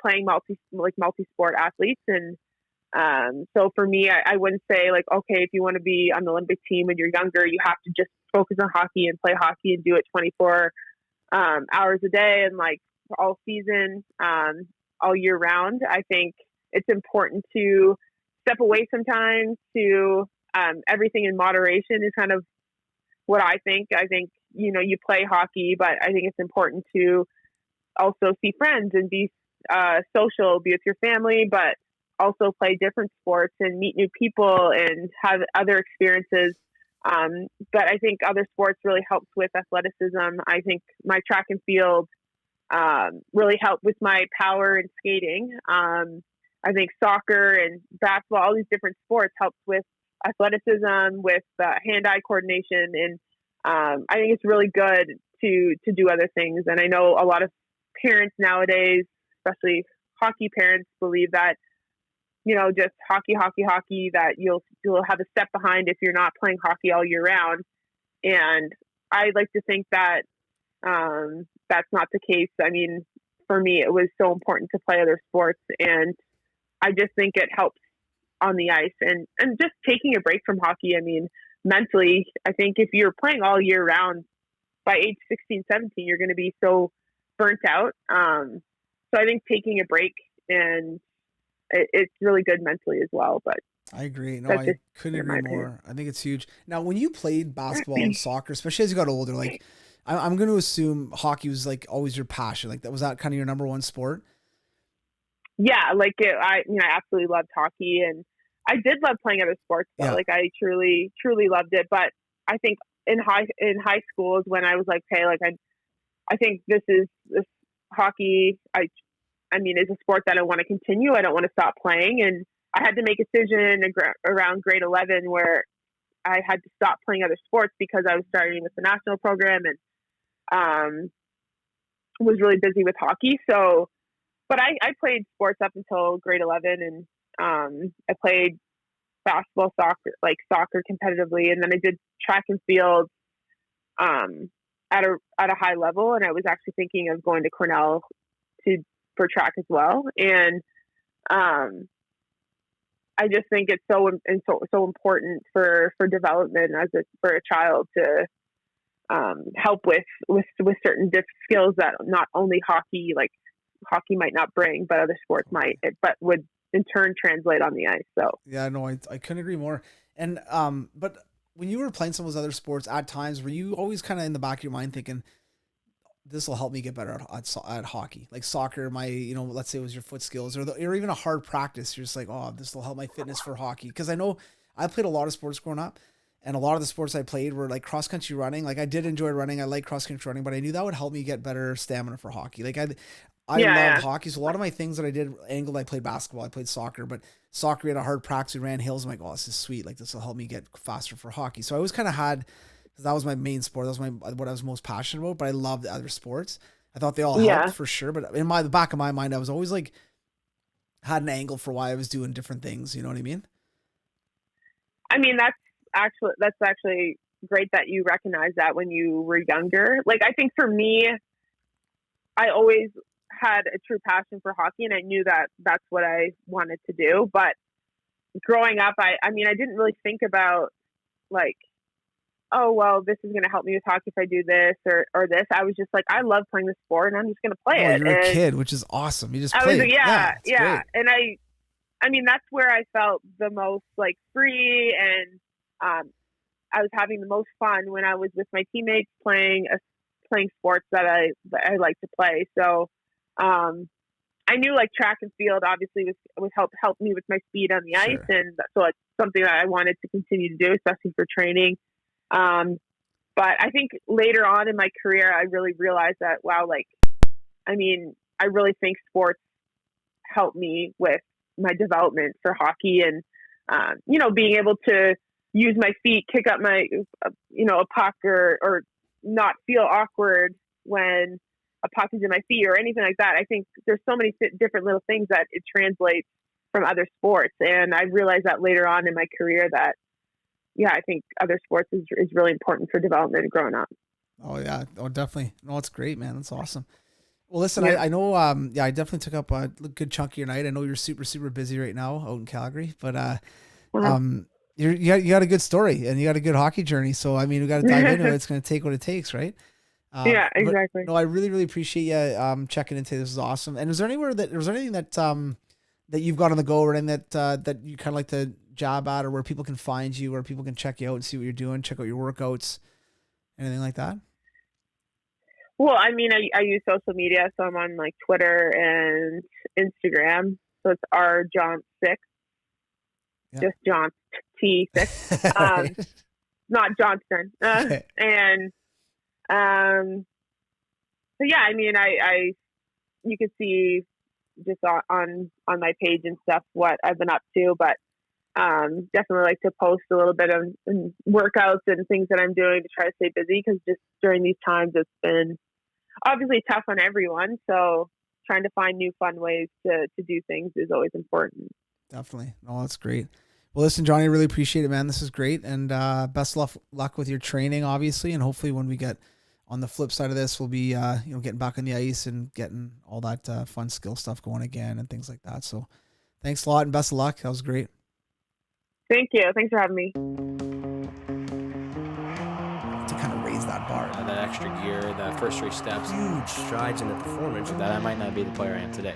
playing multi-sport athletes. And so for me, I wouldn't say, like, okay, if you want to be on the Olympic team when you're younger, you have to just focus on hockey and play hockey and do it 24 hours a day and, like, all season, all year round. I think it's important to step away sometimes, to everything in moderation is kind of what I think. I think, you play hockey, but I think it's important to also see friends and be social, be with your family, but also play different sports and meet new people and have other experiences. But I think other sports really helps with athleticism. I think my track and field really helped with my power and skating. I think soccer and basketball, all these different sports helps with athleticism, with hand-eye coordination. And I think it's really good to do other things. And I know a lot of parents nowadays, especially hockey parents, believe that, just hockey, that you'll have a step behind if you're not playing hockey all year round. And I like to think that that's not the case. For me, it was so important to play other sports, and I just think it helps on the ice and just taking a break from hockey. Mentally, I think if you're playing all year round, by age 16, 17, you're going to be so burnt out. So I think taking a break, and it's really good mentally as well. But I agree. No, I couldn't agree more. I think it's huge. Now, when you played basketball and soccer, especially as you got older, like, I'm going to assume hockey was, like, always your passion. Like, was that kind of your number one sport? Yeah, like I absolutely loved hockey, and I did love playing other sports. But like, I truly loved it. But I think in high school is when I was like, hey, like, I think this hockey. Is a sport that I want to continue. I don't want to stop playing, and I had to make a decision around grade 11 where I had to stop playing other sports because I was starting with the national program and was really busy with hockey. So, but I played sports up until grade 11, and I played basketball, soccer competitively, and then I did track and field at a high level, and I was actually thinking of going to Cornell for track as well. And I just think it's so important for development for a child to help with certain skills that not only hockey might not bring, but other sports might, but would in turn translate on the ice. So yeah, no, I couldn't agree more. And but when you were playing some of those other sports, at times were you always kind of in the back of your mind thinking, this will help me get better at hockey, like soccer, let's say it was your foot skills or even a hard practice. You're just like, oh, this will help my fitness for hockey. Cause I know I played a lot of sports growing up, and a lot of the sports I played were like cross country running. Like I did enjoy running. I like cross country running, but I knew that would help me get better stamina for hockey. Like I loved hockey. So a lot of my things that I did angled, I played basketball, I played soccer, but soccer, we had a hard practice. We ran hills. I'm like, oh, this is sweet. Like this will help me get faster for hockey. So I always kind of had, because that was my main sport. That was what I was most passionate about, but I loved the other sports. I thought they all helped for sure. But in the back of my mind, I was always like, had an angle for why I was doing different things. You know what I mean? I mean, that's actually great that you recognize that when you were younger. Like, I think for me, I always had a true passion for hockey, and I knew that that's what I wanted to do. But growing up, I mean, I didn't really think about like, oh, well, this is going to help me with hockey if I do this or this. I was just like, I love playing the sport, and I'm just going to play it. You're a kid, which is awesome. You just I played. was, yeah. Great. And I mean, that's where I felt the most like free, and I was having the most fun when I was with my teammates playing sports that I like to play. So I knew like track and field obviously was help me with my speed on the ice, and so it's something that I wanted to continue to do, especially for training. But I think later on in my career, I really realized that, wow, like, I mean, I really think sports helped me with my development for hockey, and, being able to use my feet, kick up my, a puck or not feel awkward when a puck is in my feet or anything like that. I think there's so many different little things that it translates from other sports. And I realized that later on in my career that, yeah, I think other sports is really important for development growing up. Oh yeah. Oh, definitely. No, it's great, man. That's awesome. Well, listen, yeah. I know, I definitely took up a good chunk of your night. I know you're super, super busy right now out in Calgary, but, you got a good story and you got a good hockey journey. So, I mean, we got to dive into it. It's going to take what it takes, right? Yeah, exactly. No, I really, really appreciate you, checking in today. This is awesome. And was there anything that you've got on the go or anything that you kind of like to job at, or where people can find you, where people can check you out and see what you're doing, check out your workouts, anything like that? Well, I mean, I use social media, so I'm on like Twitter and Instagram. So it's rjohn6, just John T6, Right. not Johnston. Okay. And so yeah, I mean, I you can see just on my page and stuff what I've been up to, but definitely like to post a little bit of workouts and things that I'm doing to try to stay busy, because just during these times it's been obviously tough on everyone. So trying to find new fun ways to do things is always important. Definitely. No, that's great. Well, listen, Johnny, I really appreciate it, man. This is great. And best luck with your training, obviously. And hopefully when we get on the flip side of this, we'll be, getting back on the ice and getting all that fun skill stuff going again and things like that. So thanks a lot and best of luck. That was great. Thank you. Thanks for having me. To kind of raise that bar. That extra gear, the first 3 steps. Huge strides in the performance. That I might not be the player I am today.